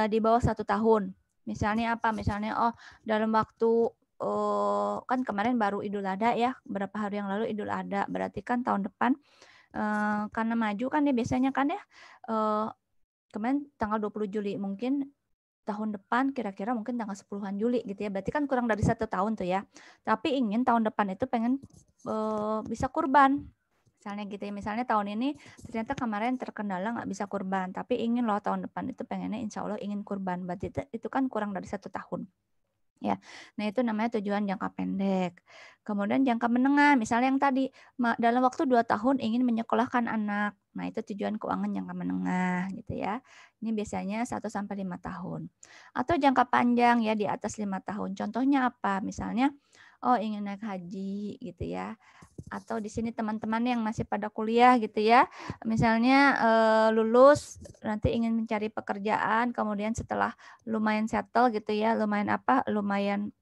di bawah 1 tahun. Misalnya apa? Misalnya oh dalam waktu kan kemarin baru Idul Adha ya, beberapa hari yang lalu Idul Adha, berarti kan tahun depan karena maju kan ya biasanya kan ya kemarin tanggal 20 Juli, mungkin tahun depan kira-kira mungkin tanggal 10-an Juli gitu ya, berarti kan kurang dari 1 tahun tuh ya, tapi ingin tahun depan itu pengen bisa kurban. Misalnya gitu ya, misalnya tahun ini ternyata kemarin terkendala nggak bisa kurban, tapi ingin loh tahun depan itu pengennya insya Allah ingin kurban, berarti itu kan kurang dari 1 tahun. Ya, nah itu namanya tujuan jangka pendek. Kemudian jangka menengah, misalnya yang tadi dalam waktu 2 tahun ingin menyekolahkan anak. Nah itu tujuan keuangan jangka menengah gitu ya. Ini biasanya 1-5 tahun. Atau jangka panjang ya di atas 5 tahun. Contohnya apa? Misalnya oh ingin naik haji gitu ya. Atau di sini teman-teman yang masih pada kuliah gitu ya, misalnya lulus nanti ingin mencari pekerjaan, kemudian setelah lumayan settle gitu ya, lumayan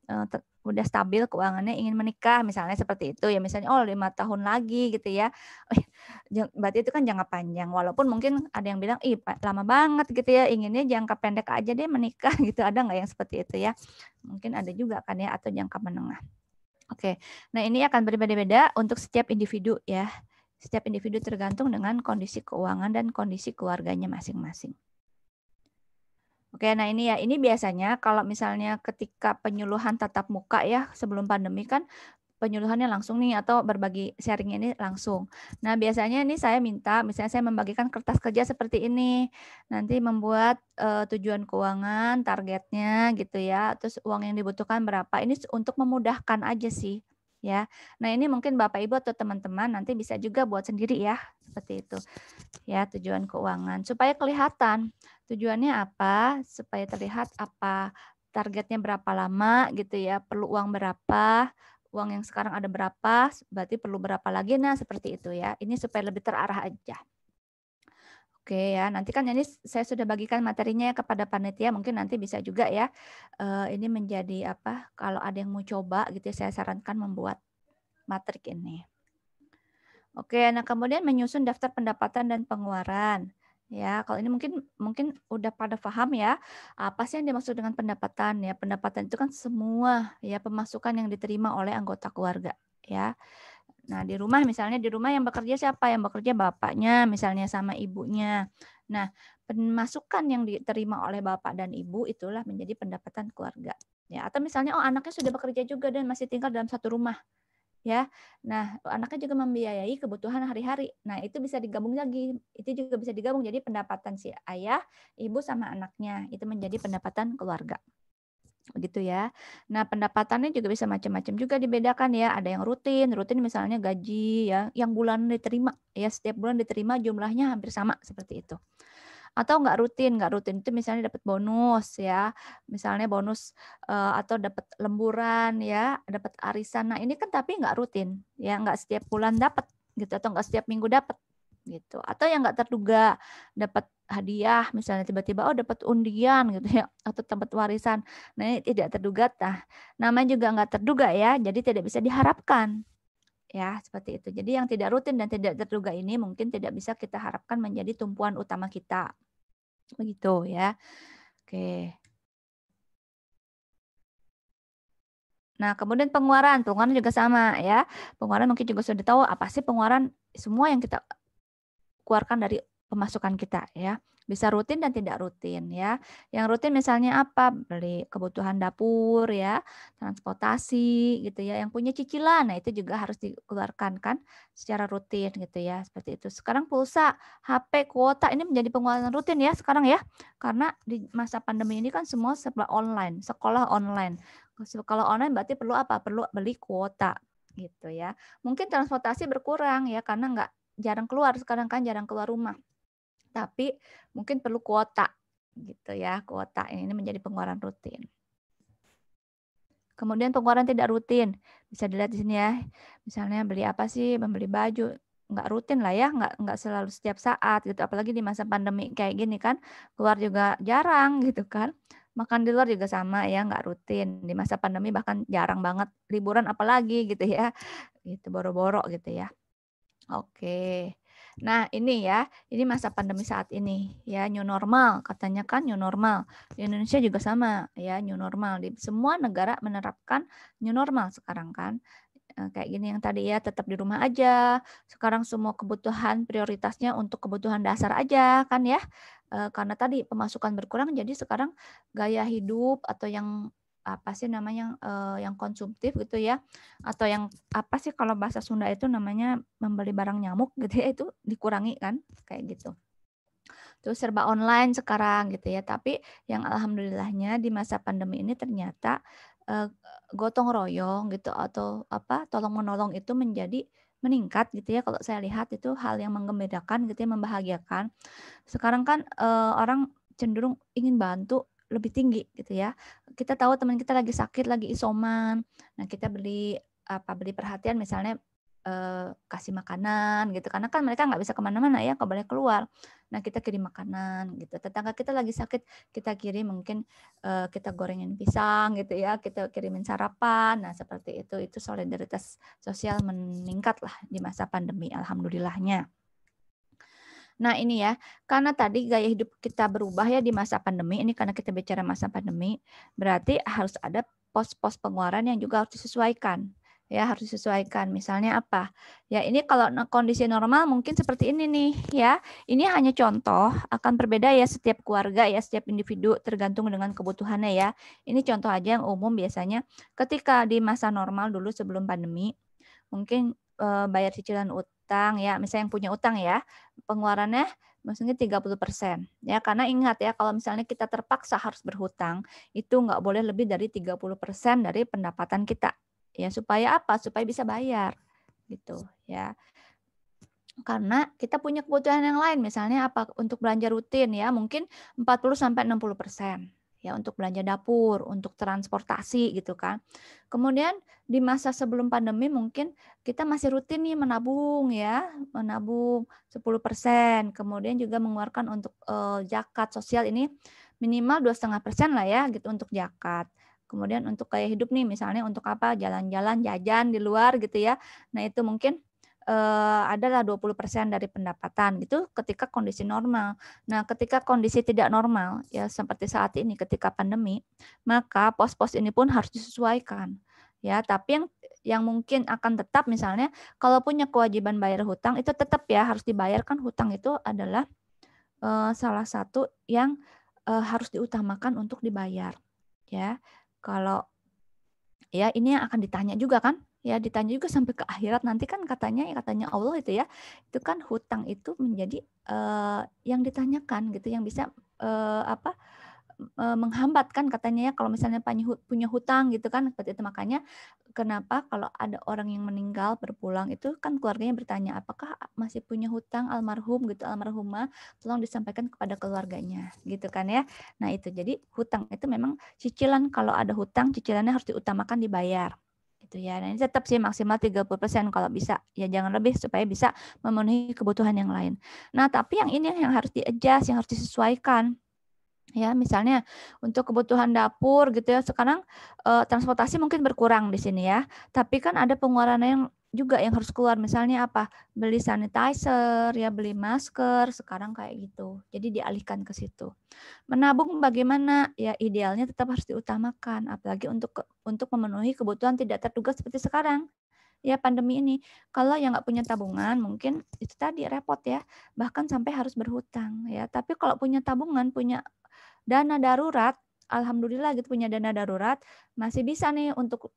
udah stabil keuangannya, ingin menikah misalnya seperti itu ya, misalnya oh 5 tahun lagi gitu ya. Berarti itu kan jangka panjang, walaupun mungkin ada yang bilang ih lama banget gitu ya, inginnya jangka pendek aja deh menikah gitu, ada nggak yang seperti itu ya? Mungkin ada juga kan ya, atau jangka menengah. Oke, nah ini akan berbeda-beda untuk setiap individu ya. Setiap individu tergantung dengan kondisi keuangan dan kondisi keluarganya masing-masing. Oke, nah ini ya, ini biasanya kalau misalnya ketika penyuluhan tatap muka ya, sebelum pandemi kan penyuluhannya langsung nih atau berbagi sharingnya ini langsung. Nah biasanya ini saya minta, misalnya saya membagikan kertas kerja seperti ini, nanti membuat tujuan keuangan, targetnya gitu ya, terus uang yang dibutuhkan berapa, ini untuk memudahkan aja sih ya. Nah ini mungkin Bapak Ibu atau teman-teman nanti bisa juga buat sendiri ya, seperti itu ya, tujuan keuangan supaya kelihatan tujuannya apa, supaya terlihat apa targetnya berapa lama gitu ya, perlu uang berapa, uang yang sekarang ada berapa, berarti perlu berapa lagi, nah seperti itu ya. Ini supaya lebih terarah aja. Oke ya, nanti kan ini saya sudah bagikan materinya ya kepada panitia, mungkin nanti bisa juga ya ini menjadi apa, kalau ada yang mau coba gitu ya, saya sarankan membuat matrik ini. Oke, nah kemudian menyusun daftar pendapatan dan pengeluaran. Ya, kalau ini mungkin udah pada paham ya, apa sih yang dimaksud dengan pendapatan ya? Pendapatan itu kan semua ya pemasukan yang diterima oleh anggota keluarga ya. Nah, di rumah misalnya di rumah yang bekerja siapa? Yang bekerja bapaknya misalnya sama ibunya. Nah, pemasukan yang diterima oleh bapak dan ibu itulah menjadi pendapatan keluarga. Ya, atau misalnya anaknya sudah bekerja juga dan masih tinggal dalam satu rumah. Ya. Nah, anaknya juga membiayai kebutuhan hari-hari. Nah, itu bisa digabung lagi. Itu juga bisa digabung jadi pendapatan si ayah, ibu sama anaknya. Itu menjadi pendapatan keluarga. Begitu ya. Nah, pendapatannya juga bisa macam-macam juga dibedakan ya. Ada yang rutin misalnya gaji ya, yang bulan diterima ya, setiap bulan diterima jumlahnya hampir sama seperti itu. Atau nggak rutin itu misalnya dapat bonus ya, misalnya bonus atau dapat lemburan ya, dapat arisan. Nah, ini kan tapi nggak rutin ya, nggak setiap bulan dapat gitu atau nggak setiap minggu dapat gitu. Atau yang nggak terduga dapat hadiah misalnya tiba-tiba dapat undian gitu ya atau dapat warisan. Nah, ini tidak terduga. Namanya juga nggak terduga ya, jadi tidak bisa diharapkan. Ya, seperti itu. Jadi yang tidak rutin dan tidak terduga ini mungkin tidak bisa kita harapkan menjadi tumpuan utama kita. Begitu ya. Oke. Nah, kemudian pengeluaran juga sama ya. Pengeluaran mungkin juga sudah tahu apa sih pengeluaran, semua yang kita keluarkan dari pemasukan kita ya. Bisa rutin dan tidak rutin ya. Yang rutin misalnya apa? Beli kebutuhan dapur ya, transportasi gitu ya. Yang punya cicilan, nah itu juga harus dikeluarkan kan secara rutin gitu ya. Seperti itu. Sekarang pulsa, HP, kuota ini menjadi pengeluaran rutin ya sekarang ya. Karena di masa pandemi ini kan semua serba online, sekolah online. Kalau online berarti perlu apa? Perlu beli kuota gitu ya. Mungkin transportasi berkurang ya karena jarang keluar sekarang kan, jarang keluar rumah. Tapi mungkin perlu kuota gitu ya, kuota ini menjadi pengeluaran rutin. Kemudian pengeluaran tidak rutin, bisa dilihat di sini ya. Misalnya beli apa sih, membeli baju, nggak rutin lah ya, nggak selalu setiap saat gitu. Apalagi di masa pandemi kayak gini kan, keluar juga jarang gitu kan. Makan di luar juga sama ya, nggak rutin. Di masa pandemi bahkan jarang banget, liburan apalagi gitu ya, gitu boro-boro gitu ya. Oke. Nah, ini ya, ini masa pandemi saat ini ya, new normal katanya kan new normal. Di Indonesia juga sama ya, new normal. Di semua negara menerapkan new normal sekarang kan. Kayak gini yang tadi ya, tetap di rumah aja. Sekarang semua kebutuhan prioritasnya untuk kebutuhan dasar aja kan ya. Karena tadi pemasukan berkurang jadi sekarang gaya hidup atau yang apa sih namanya yang konsumtif gitu ya, atau yang apa sih kalau bahasa Sunda itu namanya membeli barang nyamuk gitu ya, itu dikurangi kan kayak gitu. Terus serba online sekarang gitu ya, tapi yang alhamdulillahnya di masa pandemi ini ternyata gotong royong gitu atau apa tolong menolong itu menjadi meningkat gitu ya, kalau saya lihat itu hal yang menggembirakan gitu ya, membahagiakan. Sekarang kan orang cenderung ingin bantu lebih tinggi gitu ya. Kita tahu teman kita lagi sakit, lagi isoman. Nah, kita beli perhatian misalnya kasih makanan gitu. Karena kan mereka nggak bisa kemana-mana ya, nggak boleh keluar. Nah, kita kirim makanan gitu. Tetangga kita lagi sakit, kita kirim mungkin kita gorengin pisang gitu ya, kita kirimin sarapan. Nah, seperti itu. Itu solidaritas sosial meningkat lah di masa pandemi, alhamdulillahnya. Nah, ini ya, karena tadi gaya hidup kita berubah ya di masa pandemi, ini karena kita bicara masa pandemi, berarti harus ada pos-pos pengeluaran yang juga harus disesuaikan. Ya, harus disesuaikan. Misalnya apa? Ya, ini kalau kondisi normal mungkin seperti ini nih, ya. Ini hanya contoh, akan berbeda ya setiap keluarga ya, setiap individu tergantung dengan kebutuhannya ya. Ini contoh aja yang umum biasanya ketika di masa normal dulu sebelum pandemi, mungkin bayar cicilan utang ya, misalnya yang punya utang ya, pengeluarannya maksudnya 30% ya, karena ingat ya kalau misalnya kita terpaksa harus berhutang itu nggak boleh lebih dari 30% dari pendapatan kita ya, supaya apa? Supaya bisa bayar gitu ya. Karena kita punya kebutuhan yang lain, misalnya apa untuk belanja rutin ya, mungkin 40-60% ya untuk belanja dapur, untuk transportasi gitu kan. Kemudian di masa sebelum pandemi mungkin kita masih rutin nih menabung ya, menabung 10%, kemudian juga mengeluarkan untuk zakat sosial ini minimal 2,5% lah ya gitu untuk zakat. Kemudian untuk gaya hidup nih misalnya untuk apa? Jalan-jalan, jajan di luar gitu ya. Nah, itu mungkin adalah 20% dari pendapatan gitu ketika kondisi normal. Nah, ketika kondisi tidak normal ya seperti saat ini ketika pandemi, maka pos-pos ini pun harus disesuaikan. Ya, tapi yang mungkin akan tetap misalnya kalau punya kewajiban bayar hutang itu tetap ya harus dibayarkan. Hutang itu adalah salah satu yang harus diutamakan untuk dibayar. Ya. Kalau ya ini yang akan ditanya juga kan? Ya ditanya juga sampai ke akhirat nanti kan katanya Allah itu ya, itu kan hutang itu menjadi yang ditanyakan gitu, yang bisa menghambat kan katanya ya kalau misalnya punya hutang gitu kan, seperti itu. Makanya kenapa kalau ada orang yang meninggal berpulang itu kan keluarganya bertanya apakah masih punya hutang almarhum gitu, almarhumah, tolong disampaikan kepada keluarganya gitu kan ya. Nah itu jadi hutang itu memang cicilan, kalau ada hutang cicilannya harus diutamakan dibayar gitu ya. Nah ini tetap sih maksimal 30% kalau bisa ya, jangan lebih supaya bisa memenuhi kebutuhan yang lain. Nah tapi yang ini yang harus di-adjust, yang harus disesuaikan. Ya, misalnya untuk kebutuhan dapur gitu ya, sekarang transportasi mungkin berkurang di sini ya. Tapi kan ada pengeluaran yang juga yang harus keluar, misalnya apa? Beli sanitizer, ya beli masker, sekarang kayak gitu. Jadi dialihkan ke situ. Menabung bagaimana? Ya idealnya tetap harus diutamakan, apalagi untuk memenuhi kebutuhan tidak terduga seperti sekarang. Ya pandemi ini, kalau yang nggak punya tabungan mungkin itu tadi repot ya, bahkan sampai harus berhutang ya. Tapi kalau punya tabungan, punya dana darurat, alhamdulillah gitu punya dana darurat, masih bisa nih untuk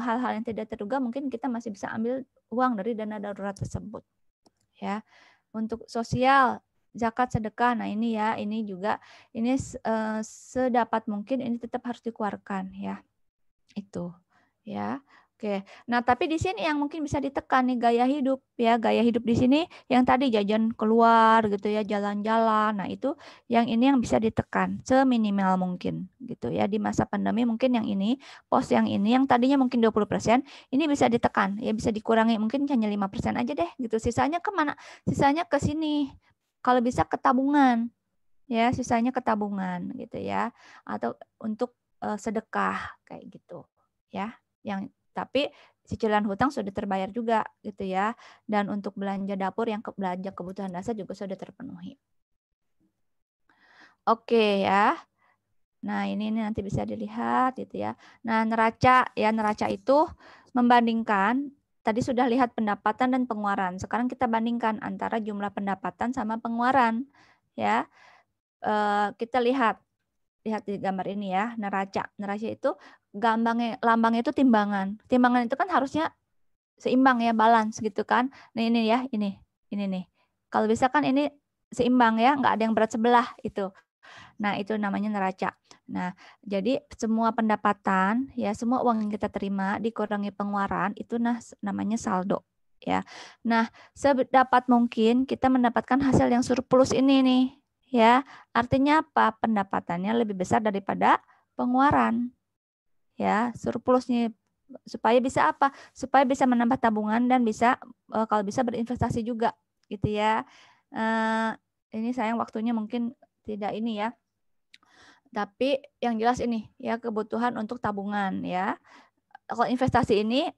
hal-hal yang tidak terduga mungkin kita masih bisa ambil uang dari dana darurat tersebut. Ya. Untuk sosial, zakat, sedekah, nah ini ya, ini juga ini sedapat mungkin ini tetap harus dikeluarkan ya. Itu ya. Oke. Nah, tapi di sini yang mungkin bisa ditekan nih gaya hidup ya. Gaya hidup di sini yang tadi jajan keluar gitu ya, jalan-jalan. Nah, itu yang ini yang bisa ditekan seminimal mungkin gitu ya. Di masa pandemi mungkin yang ini, pos yang ini yang tadinya mungkin 20%, ini bisa ditekan ya, bisa dikurangi mungkin hanya 5% aja deh gitu. Sisanya kemana? Sisanya ke sini. Kalau bisa ke tabungan. Ya, sisanya ke tabungan gitu ya. Atau untuk sedekah kayak gitu. Ya, yang tapi cicilan hutang sudah terbayar juga gitu ya, dan untuk belanja dapur yang belanja kebutuhan dasar juga sudah terpenuhi. Oke ya. Nah, ini nanti bisa dilihat gitu ya. Nah, neraca ya, neraca itu membandingkan tadi sudah lihat pendapatan dan pengeluaran. Sekarang kita bandingkan antara jumlah pendapatan sama pengeluaran ya. Kita lihat di gambar ini ya, neraca. Neraca itu lambangnya itu timbangan. Timbangan itu kan harusnya seimbang ya, balance gitu kan. Nah ini ya, ini nih. Kalau bisa kan ini seimbang ya, nggak ada yang berat sebelah itu. Nah itu namanya neraca. Nah jadi semua pendapatan ya, semua uang yang kita terima dikurangi pengeluaran itu namanya saldo ya. Nah sedapat mungkin kita mendapatkan hasil yang surplus ini nih. Ya, artinya apa? Pendapatannya lebih besar daripada pengeluaran. Ya, surplusnya supaya bisa apa? Supaya bisa menambah tabungan dan bisa kalau bisa berinvestasi juga, gitu ya. Ini sayang waktunya mungkin tidak ini ya. Tapi yang jelas ini ya kebutuhan untuk tabungan ya. Kalau investasi ini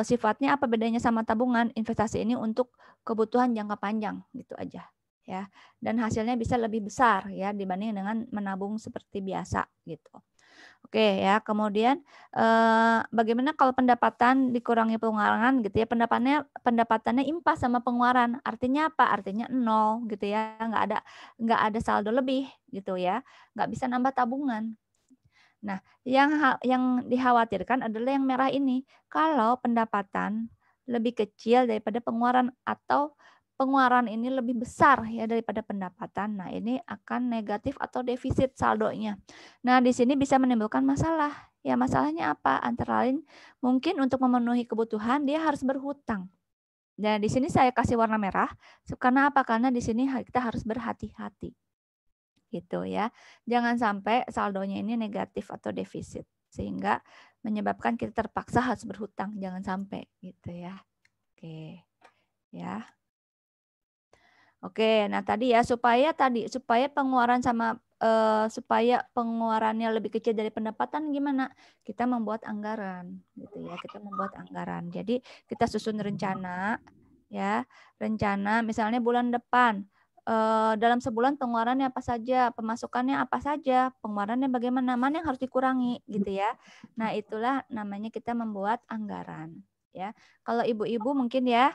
sifatnya apa bedanya sama tabungan? Investasi ini untuk kebutuhan jangka panjang gitu aja. Ya, dan hasilnya bisa lebih besar ya dibanding dengan menabung seperti biasa gitu. Oke ya, kemudian bagaimana kalau pendapatan dikurangi pengeluaran gitu ya, pendapatannya impas sama pengeluaran, artinya apa? Artinya 0 gitu ya, nggak ada saldo lebih gitu ya, nggak bisa nambah tabungan. Nah, yang dikhawatirkan adalah yang merah ini, kalau pendapatan lebih kecil daripada pengeluaran atau pengeluaran ini lebih besar ya daripada pendapatan. Nah, ini akan negatif atau defisit saldonya. Nah, di sini bisa menimbulkan masalah. Ya, masalahnya apa? Antara lain mungkin untuk memenuhi kebutuhan dia harus berhutang. Dan di sini saya kasih warna merah karena apa? Karena di sini kita harus berhati-hati. gitu ya. Jangan sampai saldonya ini negatif atau defisit sehingga menyebabkan kita terpaksa harus berhutang, jangan sampai gitu ya. Oke. Ya. Oke, nah tadi ya supaya pengeluaran supaya pengeluarannya lebih kecil dari pendapatan gimana? Kita membuat anggaran gitu ya. Kita membuat anggaran. Jadi kita susun rencana ya. Rencana misalnya bulan depan dalam sebulan pengeluarannya apa saja, pemasukannya apa saja, pengeluarannya bagaimana, mana yang harus dikurangi gitu ya. Nah, itulah namanya kita membuat anggaran ya. Kalau ibu-ibu mungkin ya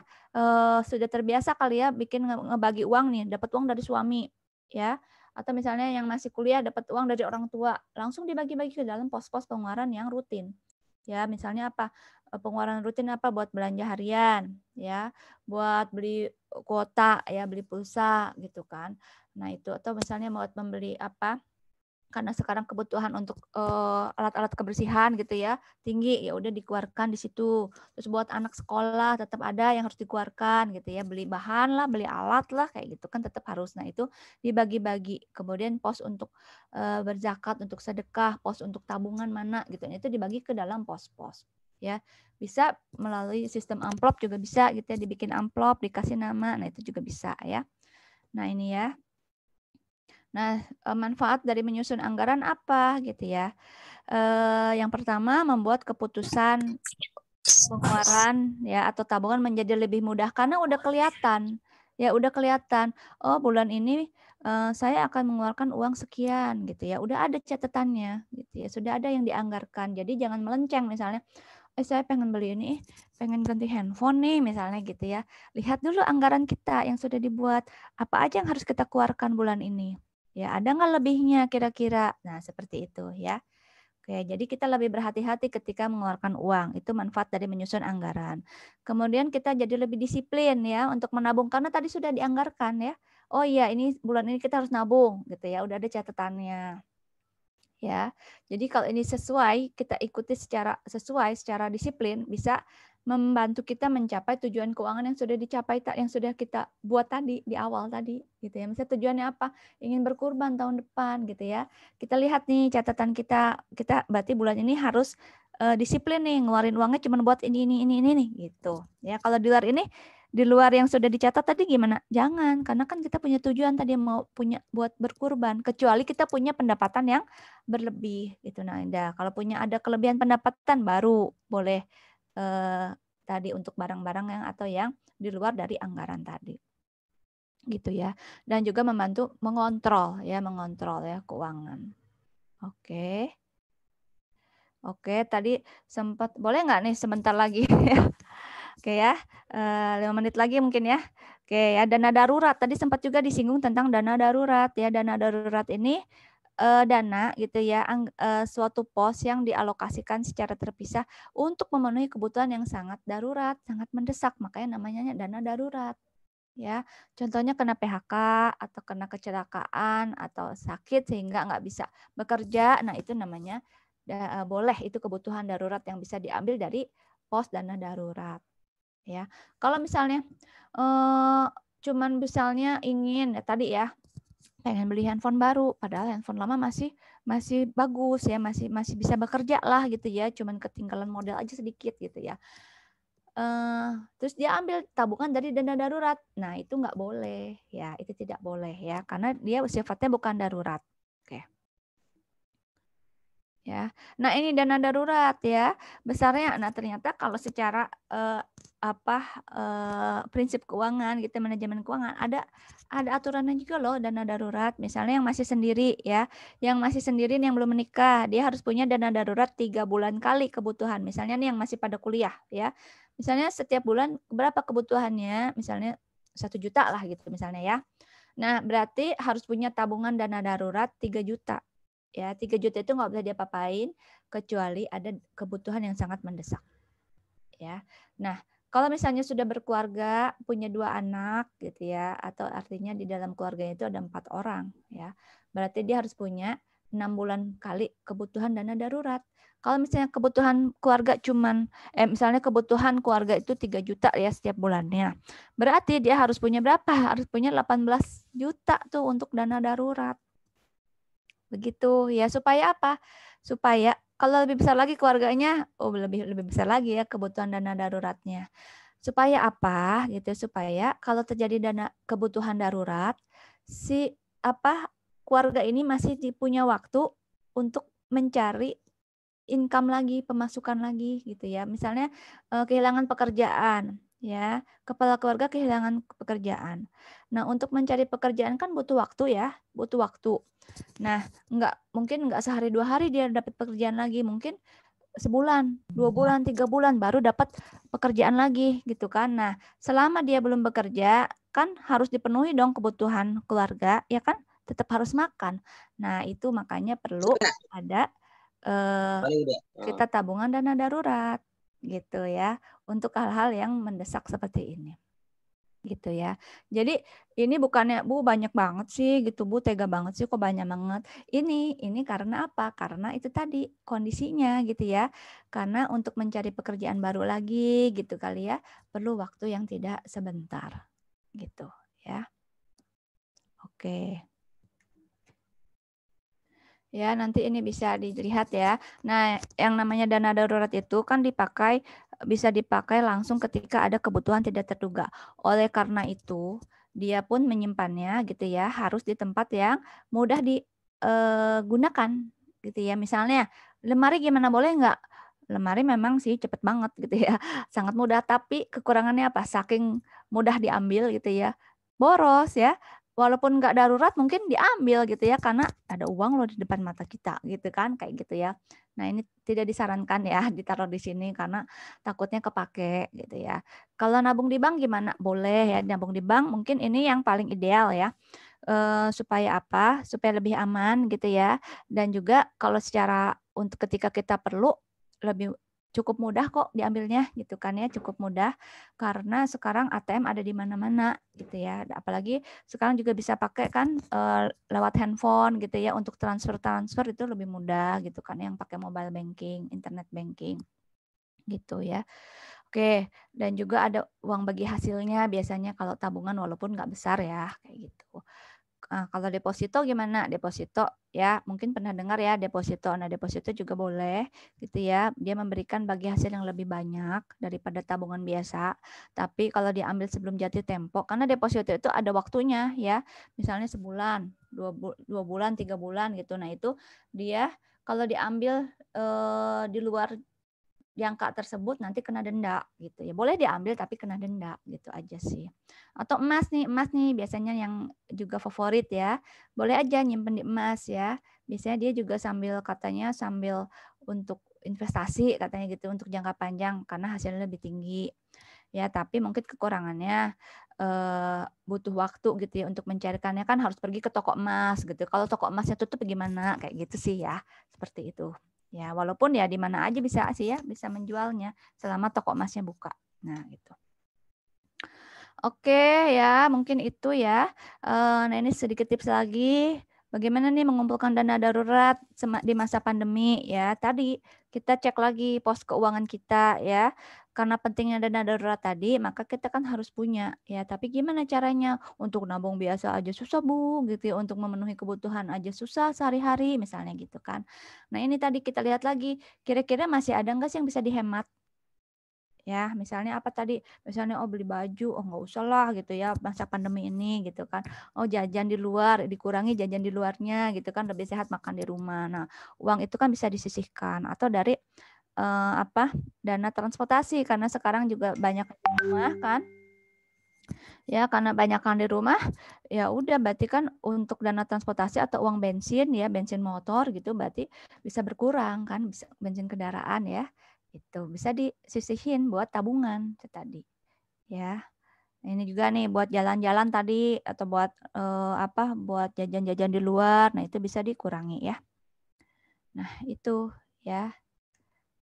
sudah terbiasa kali ya bikin ngebagi uang nih, dapat uang dari suami ya. Atau misalnya yang masih kuliah dapat uang dari orang tua, langsung dibagi-bagi ke dalam pos-pos pengeluaran yang rutin. Ya, misalnya apa? Pengeluaran rutin apa buat belanja harian, ya, buat beli kuota, ya, beli pulsa gitu kan. Nah, itu atau misalnya buat membeli apa? Karena sekarang kebutuhan untuk alat-alat kebersihan gitu ya tinggi, ya udah dikeluarkan di situ. Terus buat anak sekolah tetap ada yang harus dikeluarkan gitu ya, beli bahan lah, beli alat lah kayak gitu kan tetap harus. Nah itu dibagi-bagi. Kemudian pos untuk berzakat, untuk sedekah, pos untuk tabungan mana gitu. Itu dibagi ke dalam pos-pos. Ya bisa melalui sistem amplop juga bisa gitu ya, dibikin amplop, dikasih nama, nah itu juga bisa ya. Nah ini ya. Nah, manfaat dari menyusun anggaran apa gitu ya? Yang pertama membuat keputusan pengeluaran ya atau tabungan menjadi lebih mudah karena udah kelihatan. Ya, udah kelihatan. Oh, bulan ini saya akan mengeluarkan uang sekian gitu ya. Udah ada catatannya gitu ya. Sudah ada yang dianggarkan. Jadi jangan melenceng misalnya saya pengen beli ini, pengen ganti handphone nih misalnya gitu ya. Lihat dulu anggaran kita yang sudah dibuat. Apa aja yang harus kita keluarkan bulan ini. Ya, ada nggak lebihnya kira-kira? Nah, seperti itu ya. Oke, jadi kita lebih berhati-hati ketika mengeluarkan uang. Itu manfaat dari menyusun anggaran. Kemudian kita jadi lebih disiplin ya untuk menabung karena tadi sudah dianggarkan ya. Oh iya, ini bulan ini kita harus nabung gitu ya. Udah ada catatannya. Ya. Jadi kalau ini sesuai, kita ikuti secara disiplin bisa membantu kita mencapai tujuan keuangan yang sudah dicapai, yang sudah kita buat tadi di awal tadi gitu ya. Misalnya tujuannya apa? Ingin berkurban tahun depan gitu ya. Kita lihat nih catatan kita berarti bulan ini harus disiplin nih ngeluarin uangnya cuma buat ini nih gitu. Ya, kalau di luar yang sudah dicatat tadi gimana? Jangan, karena kan kita punya tujuan tadi mau punya buat berkurban, kecuali kita punya pendapatan yang berlebih gitu. Nah, kalau punya ada kelebihan pendapatan baru boleh tadi untuk barang-barang yang atau yang di luar dari anggaran tadi. Gitu ya. Dan juga membantu mengontrol ya keuangan. Oke. Oke, tadi sempat boleh nggak nih sebentar lagi Oke ya, 5 menit lagi mungkin ya. Oke ya, dana darurat. Tadi sempat juga disinggung tentang dana darurat ya. Dana darurat ini dana gitu ya, suatu pos yang dialokasikan secara terpisah untuk memenuhi kebutuhan yang sangat darurat, sangat mendesak. Makanya namanya dana darurat. Ya, contohnya kena PHK atau kena kecelakaan atau sakit sehingga nggak bisa bekerja. Nah itu namanya boleh itu kebutuhan darurat yang bisa diambil dari pos dana darurat. Ya, kalau misalnya cuman misalnya ingin ya tadi ya pengen beli handphone baru, padahal handphone lama masih bagus ya, masih bisa bekerja lah gitu ya, cuman ketinggalan model aja sedikit gitu ya. Terus dia ambil tabungan dari dana darurat, nah itu nggak boleh ya, itu tidak boleh ya, karena dia sifatnya bukan darurat. Oke. Ya, nah ini dana darurat ya besarnya. Nah ternyata kalau secara prinsip keuangan gitu, manajemen keuangan ada aturannya juga loh dana darurat. Misalnya yang masih sendiri ya, yang belum menikah, dia harus punya dana darurat 3 bulan kali kebutuhan. Misalnya nih yang masih pada kuliah ya, misalnya setiap bulan berapa kebutuhannya, misalnya 1 juta lah gitu misalnya ya. Nah berarti harus punya tabungan dana darurat 3 juta. Ya, 3 juta itu nggak bisa diapa-apain kecuali ada kebutuhan yang sangat mendesak. Ya. Nah, kalau misalnya sudah berkeluarga, punya 2 anak gitu ya, atau artinya di dalam keluarganya itu ada 4 orang ya. Berarti dia harus punya 6 bulan kali kebutuhan dana darurat. Kalau misalnya kebutuhan keluarga misalnya kebutuhan keluarga itu 3 juta ya setiap bulannya. Berarti dia harus punya berapa? Harus punya 18 juta tuh untuk dana darurat. Begitu ya, supaya apa? Supaya kalau lebih besar lagi keluarganya, lebih besar lagi ya kebutuhan dana daruratnya. Supaya apa? Gitu, supaya kalau terjadi dana kebutuhan darurat, si keluarga ini masih punya waktu untuk mencari income lagi, pemasukan lagi gitu ya. Misalnya kehilangan pekerjaan ya, kepala keluarga kehilangan pekerjaan. Nah, untuk mencari pekerjaan kan butuh waktu ya, butuh waktu. Nah, mungkin nggak sehari 2 hari dia dapat pekerjaan lagi, mungkin sebulan, 2 bulan, 3 bulan baru dapat pekerjaan lagi gitu kan. Nah, selama dia belum bekerja kan harus dipenuhi dong kebutuhan keluarga, ya kan? Tetap harus makan. Nah, itu makanya perlu ada kita tabungan dana darurat gitu ya, untuk hal-hal yang mendesak seperti ini. Gitu ya. Jadi ini bukannya Bu banyak banget sih gitu Bu, tega banget sih kok banyak banget. Ini karena apa? Karena itu tadi kondisinya gitu ya. Karena untuk mencari pekerjaan baru lagi gitu kali ya, perlu waktu yang tidak sebentar. Gitu ya. Oke. Ya, nanti ini bisa dilihat ya. Nah, yang namanya dana darurat itu kan bisa dipakai langsung ketika ada kebutuhan tidak terduga. Oleh karena itu, dia pun menyimpannya gitu ya, harus di tempat yang mudah digunakan gitu ya. Misalnya, lemari gimana, boleh nggak? Lemari memang sih cepet banget gitu ya, sangat mudah. Tapi kekurangannya apa? Saking mudah diambil gitu ya, boros ya. Walaupun nggak darurat mungkin diambil gitu ya, karena ada uang loh di depan mata kita gitu kan, kayak gitu ya. Nah, ini tidak disarankan ya ditaruh di sini karena takutnya kepake gitu ya. Kalau nabung di bank gimana? Boleh ya, nabung di bank mungkin ini yang paling ideal ya. Supaya apa? Supaya lebih aman gitu ya. Dan juga kalau untuk ketika kita perlu lebih cukup mudah kok diambilnya gitu kan ya, cukup mudah karena sekarang ATM ada di mana-mana gitu ya. Apalagi sekarang juga bisa pakai kan lewat handphone gitu ya, untuk transfer itu lebih mudah gitu kan, yang pakai mobile banking, internet banking gitu ya. Oke, dan juga ada uang bagi hasilnya biasanya kalau tabungan walaupun nggak besar ya, kayak gitu. Kalau deposito gimana? Deposito ya, mungkin pernah dengar ya deposito. Nah, deposito juga boleh gitu ya. Dia memberikan bagi hasil yang lebih banyak daripada tabungan biasa. Tapi kalau diambil sebelum jatuh tempo, karena deposito itu ada waktunya ya. Misalnya sebulan, 2 bulan, 3 bulan gitu. Nah, itu dia kalau diambil di luar jangka tersebut nanti kena denda gitu ya. Boleh diambil tapi kena denda gitu aja sih. Atau emas nih biasanya yang juga favorit ya. Boleh aja nyimpen di emas ya. Biasanya dia juga sambil untuk investasi katanya gitu, untuk jangka panjang karena hasilnya lebih tinggi. Ya, tapi mungkin kekurangannya butuh waktu gitu ya untuk mencarikannya, kan harus pergi ke toko emas gitu. Kalau toko emasnya tutup gimana? Kayak gitu sih ya. Seperti itu. Ya, walaupun ya di mana aja bisa sih ya, bisa menjualnya selama toko emasnya buka. Nah, gitu. Oke ya, mungkin itu ya. Nah, ini sedikit tips lagi. Bagaimana nih mengumpulkan dana darurat di masa pandemi ya. Tadi kita cek lagi pos keuangan kita ya. Karena pentingnya dana darurat tadi, maka kita kan harus punya ya. Tapi gimana caranya? Untuk nabung biasa aja susah Bu, gitu ya. Untuk memenuhi kebutuhan aja susah sehari-hari misalnya gitu kan. Nah, ini tadi kita lihat lagi, kira-kira masih ada nggak sih yang bisa dihemat? Ya, misalnya apa tadi? Misalnya beli baju, nggak usah lah gitu ya masa pandemi ini gitu kan. Jajan di luar, dikurangi jajan di luarnya gitu kan, lebih sehat makan di rumah. Nah, uang itu kan bisa disisihkan atau dari dana transportasi, karena sekarang juga banyak di rumah kan. Ya, karena banyakan di rumah, ya udah berarti kan untuk dana transportasi atau uang bensin ya, bensin motor gitu berarti bisa berkurang kan, bisa bensin kendaraan ya. Itu bisa disisihin buat tabungan tadi. Ya. Ini juga nih buat jalan-jalan tadi atau buat buat jajan-jajan di luar. Nah, itu bisa dikurangi ya. Nah, itu ya.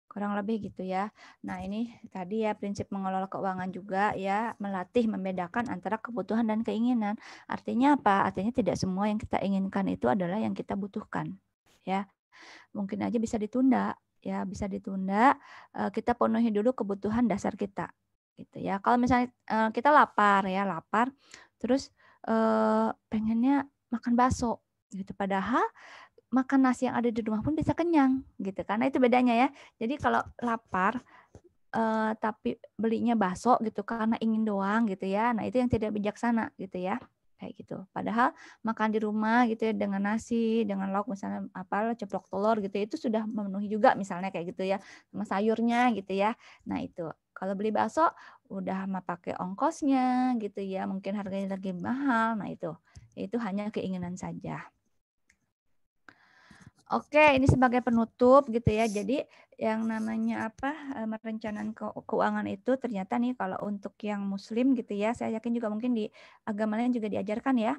Kurang lebih gitu ya. Nah, ini tadi ya prinsip mengelola keuangan juga ya, melatih membedakan antara kebutuhan dan keinginan. Artinya apa? Artinya tidak semua yang kita inginkan itu adalah yang kita butuhkan. Ya. Mungkin aja bisa ditunda ya, bisa ditunda, kita penuhi dulu kebutuhan dasar kita gitu ya. Kalau misalnya kita lapar terus pengennya makan bakso gitu, padahal makan nasi yang ada di rumah pun bisa kenyang gitu. Karena itu bedanya ya. Jadi kalau lapar tapi belinya bakso gitu karena ingin doang gitu ya. Nah, itu yang tidak bijaksana gitu ya. Kayak gitu. Padahal makan di rumah gitu ya dengan nasi, dengan lauk misalnya apa ceplok telur gitu itu sudah memenuhi juga misalnya kayak gitu ya. Sama sayurnya gitu ya. Nah, itu. Kalau beli bakso udah mah pakai ongkosnya gitu ya. Mungkin harganya lagi mahal. Nah, itu. Itu hanya keinginan saja. Oke, ini sebagai penutup gitu ya. Jadi yang namanya merencanakan keuangan itu ternyata nih kalau untuk yang muslim gitu ya, saya yakin juga mungkin di agama lain juga diajarkan ya.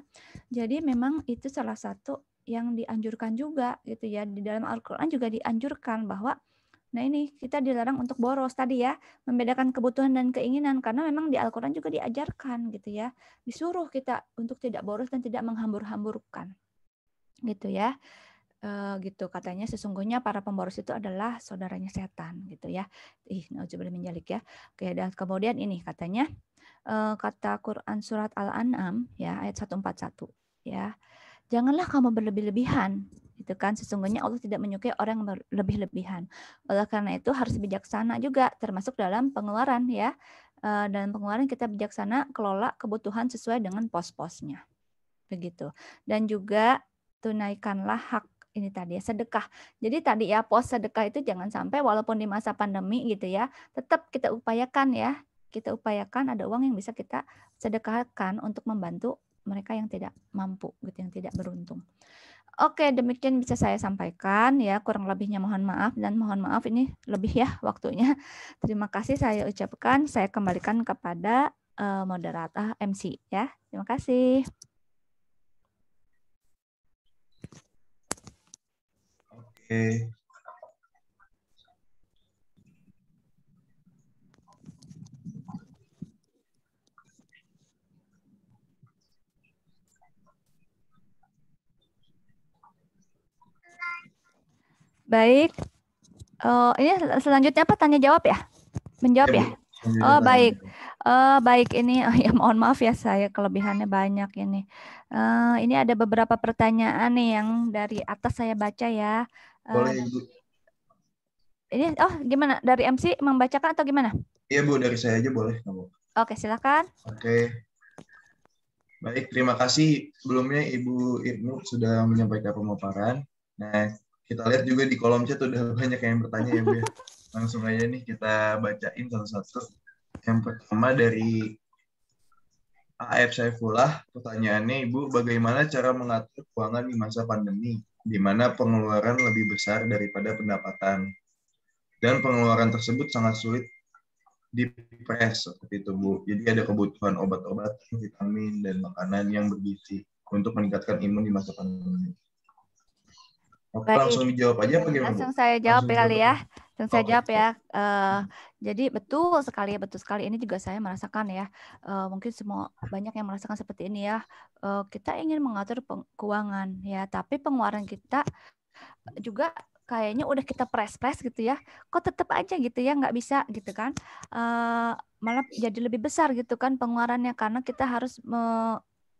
Jadi memang itu salah satu yang dianjurkan juga gitu ya. Di dalam Al-Qur'an juga dianjurkan bahwa nah ini kita dilarang untuk boros tadi ya, membedakan kebutuhan dan keinginan karena memang di Al-Qur'an juga diajarkan gitu ya. Disuruh kita untuk tidak boros dan tidak menghambur-hamburkan. Gitu ya. Gitu katanya sesungguhnya para pemboros itu adalah saudaranya setan gitu ya. Nauzubillah min dzalik ya. Oke, dan kemudian ini katanya kata Quran surat Al-An'am ya ayat 141 ya. Janganlah kamu berlebih-lebihan gitu kan sesungguhnya Allah tidak menyukai orang yang berlebih-lebihan. Oleh karena itu harus bijaksana juga termasuk dalam pengeluaran ya. Dalam pengeluaran kita bijaksana kelola kebutuhan sesuai dengan pos-posnya. Begitu. Dan juga tunaikanlah hak ini tadi ya sedekah. Jadi tadi ya pos sedekah itu jangan sampai walaupun di masa pandemi gitu ya, tetap kita upayakan ya. Kita upayakan ada uang yang bisa kita sedekahkan untuk membantu mereka yang tidak mampu gitu, yang tidak beruntung. Oke, demikian bisa saya sampaikan ya. Kurang lebihnya mohon maaf dan mohon maaf ini lebih ya waktunya. Terima kasih saya ucapkan. Saya kembalikan kepada moderator MC ya. Terima kasih. Oke. Baik. Ini selanjutnya apa? Tanya jawab ya? Menjawab ya? Oh baik. Baik ini ya mohon maaf ya saya kelebihannya banyak ini. Ini ada beberapa pertanyaan nih yang dari atas saya baca ya. Boleh Ibu. Ini gimana? Dari MC membacakan atau gimana? Iya Bu, dari saya aja boleh. Oke, silakan. Oke. Baik, terima kasih sebelumnya Ibu Ibnu sudah menyampaikan pemaparan. Nah, kita lihat juga di kolom chat udah banyak yang bertanya ya Bu ya. Langsung aja nih kita bacain satu-satu. Yang pertama dari AF Saifullah, pertanyaannya Ibu, bagaimana cara mengatur keuangan di masa pandemi, di mana pengeluaran lebih besar daripada pendapatan, dan pengeluaran tersebut sangat sulit dipres seperti itu Bu. Jadi ada kebutuhan obat-obatan, vitamin, dan makanan yang bergizi untuk meningkatkan imun di masa pandemi. Oke, langsung dijawab aja apa gimana Bu? Langsung saya jawab kali ya. Langsung saya jawab ya. Jadi betul sekali ya, betul sekali. Ini juga saya merasakan ya. Mungkin semua banyak yang merasakan seperti ini ya. Kita ingin mengatur keuangan ya, tapi pengeluaran kita juga kayaknya udah kita press gitu ya, kok tetap aja gitu ya nggak bisa gitu kan, malah jadi lebih besar gitu kan pengeluarannya karena kita harus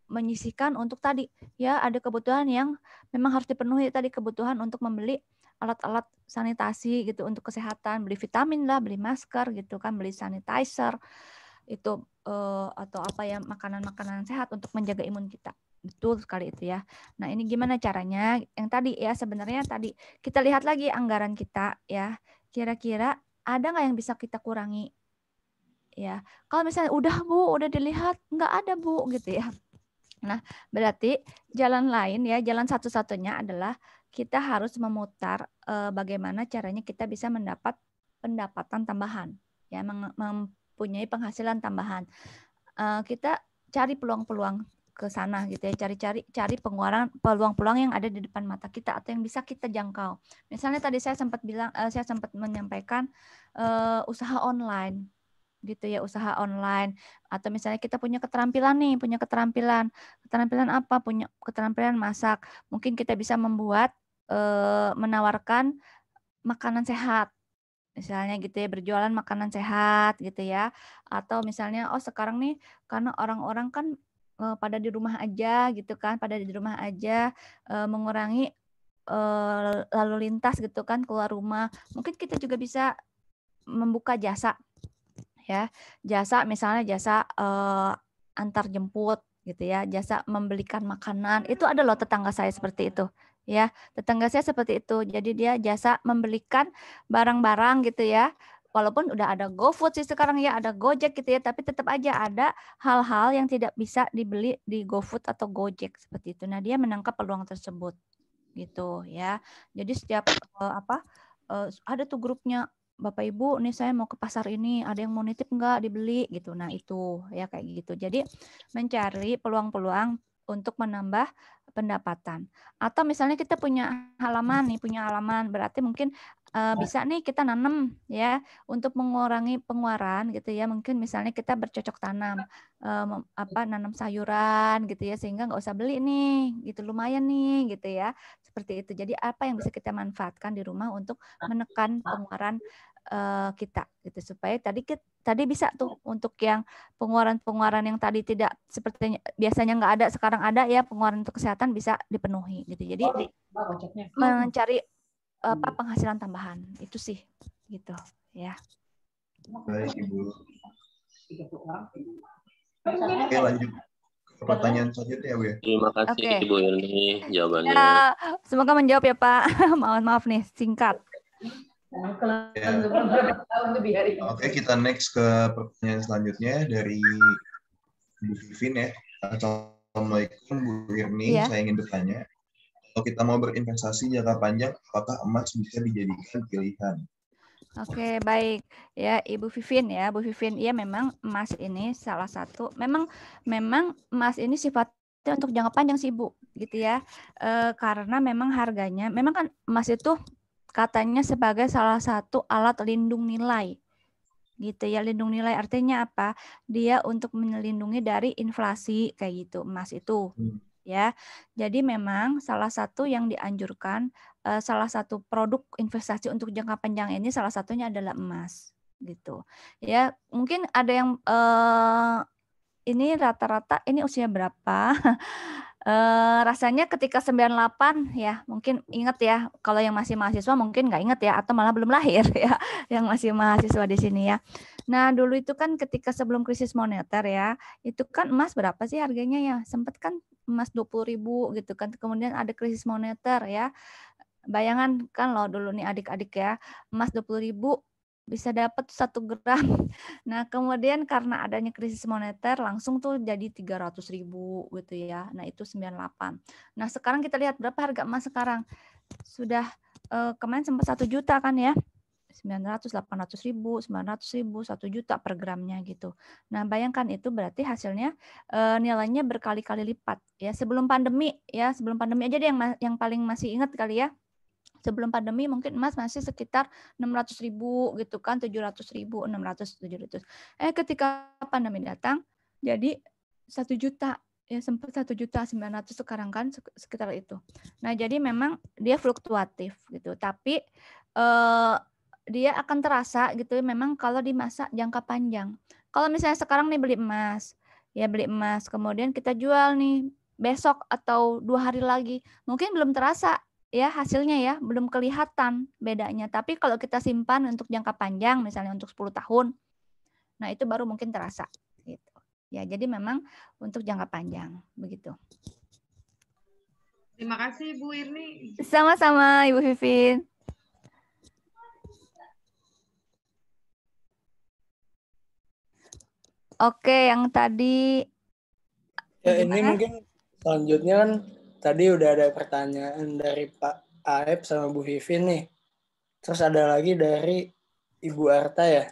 menyisihkan untuk tadi ya ada kebutuhan yang memang harus dipenuhi tadi kebutuhan untuk membeli alat-alat sanitasi gitu untuk kesehatan, beli vitamin lah, beli masker gitu kan, beli sanitizer itu atau apa ya makanan-makanan sehat untuk menjaga imun kita. Betul sekali itu ya. Nah, ini gimana caranya? Yang tadi ya sebenarnya tadi kita lihat lagi anggaran kita ya. Kira-kira ada nggak yang bisa kita kurangi? Ya, kalau misalnya udah Bu, udah dilihat nggak ada Bu gitu ya. Nah, berarti jalan lain ya, jalan satu-satunya adalah kita harus memutar bagaimana caranya kita bisa mendapat pendapatan tambahan ya, mempunyai penghasilan tambahan. Kita cari peluang-peluang ke sana gitu ya, cari pengeluaran peluang-peluang yang ada di depan mata kita atau yang bisa kita jangkau. Misalnya tadi saya sempat menyampaikan usaha online gitu ya, usaha online atau misalnya kita punya keterampilan apa, punya keterampilan masak, mungkin kita bisa membuat menawarkan makanan sehat misalnya gitu ya, berjualan makanan sehat gitu ya, atau misalnya sekarang nih karena orang-orang kan pada di rumah aja gitu kan, mengurangi lalu lintas gitu kan, keluar rumah. Mungkin kita juga bisa membuka jasa, ya, jasa misalnya jasa antar jemput gitu ya, jasa membelikan makanan. Itu ada loh tetangga saya seperti itu, ya, tetangga saya seperti itu. Jadi dia jasa membelikan barang-barang gitu ya. Walaupun udah ada GoFood sih sekarang ya, ada Gojek gitu ya, tapi tetap aja ada hal-hal yang tidak bisa dibeli di GoFood atau Gojek seperti itu. Nah, dia menangkap peluang tersebut gitu ya. Jadi setiap ada tuh grupnya, Bapak Ibu nih saya mau ke pasar ini, ada yang mau nitip enggak dibeli gitu. Nah, itu ya kayak gitu. Jadi mencari peluang-peluang untuk menambah pendapatan. Atau misalnya kita punya halaman berarti mungkin bisa nih kita nanam ya untuk mengurangi pengeluaran gitu ya. Mungkin misalnya kita bercocok tanam nanam sayuran gitu ya, sehingga nggak usah beli nih gitu, lumayan nih gitu ya. Seperti itu. Jadi apa yang bisa kita manfaatkan di rumah untuk menekan pengeluaran kita gitu, supaya tadi bisa tuh untuk yang pengeluaran yang tadi tidak sepertinya biasanya nggak ada, sekarang ada ya, pengeluaran untuk kesehatan bisa dipenuhi gitu. Jadi mencari penghasilan tambahan itu sih gitu ya. Baik Ibu. Oke, lanjut ke pertanyaan selanjutnya ya Bu ya. Terima kasih Ibu Irni jawabannya. Ya, semoga menjawab ya Pak. Maaf nih singkat. Ya. Oke, kita next ke pertanyaan selanjutnya dari Bu Vivin ya. Assalamualaikum Bu Irni, saya ingin bertanya, kalau kita mau berinvestasi jangka panjang, apakah emas bisa dijadikan pilihan? Oke, baik ya Ibu Vivin ya, Bu Vivin. Iya, memang emas ini salah satu, memang emas ini sifatnya untuk jangka panjang sih Bu, gitu ya. Karena memang harganya, memang kan emas itu katanya sebagai salah satu alat lindung nilai, gitu ya. Lindung nilai artinya apa? Dia untuk melindungi dari inflasi kayak gitu, emas itu. Ya, jadi memang salah satu yang dianjurkan, salah satu produk investasi untuk jangka panjang ini salah satunya adalah emas, gitu. Ya, mungkin ada yang ini rata-rata ini usia berapa? Rasanya ketika 98 ya, mungkin ingat ya. Kalau yang masih mahasiswa mungkin nggak ingat ya, atau malah belum lahir ya, yang masih mahasiswa di sini ya. Nah, dulu itu kan ketika sebelum krisis moneter ya, itu kan emas berapa sih harganya ya? Sempat kan emas 20.000 gitu kan. Kemudian ada krisis moneter ya. Bayangan kan loh dulu nih adik-adik ya, emas 20.000 bisa dapat 1 gram. Nah, kemudian karena adanya krisis moneter langsung tuh jadi 300.000 gitu ya. Nah, itu 98. Nah, sekarang kita lihat berapa harga emas sekarang. Sudah kemarin sempat 1 juta kan ya. 900, 800.000, 900.000, 1 juta per gramnya gitu. Nah, bayangkan itu berarti hasilnya nilainya berkali-kali lipat ya. Sebelum pandemi ya, sebelum pandemi aja deh yang paling masih ingat kali ya. Sebelum pandemi mungkin emas masih sekitar 600.000 gitu kan, 700.000, 600, 700. Ketika pandemi datang jadi 1 juta ya, sempat 1.900.000 sekarang kan sekitar itu. Nah, jadi memang dia fluktuatif gitu, tapi dia akan terasa gitu memang kalau di masa jangka panjang. Kalau misalnya sekarang nih beli emas, kemudian kita jual nih besok atau 2 hari lagi, mungkin belum terasa ya hasilnya ya, belum kelihatan bedanya. Tapi kalau kita simpan untuk jangka panjang, misalnya untuk 10 tahun, nah itu baru mungkin terasa gitu. Ya, jadi memang untuk jangka panjang begitu. Terima kasih Bu Irni. Sama-sama Ibu Vivin. Oke, yang tadi ya ini mungkin selanjutnya kan tadi udah ada pertanyaan dari Pak Aep sama Bu Vivin nih. Terus ada lagi dari Ibu Arta ya.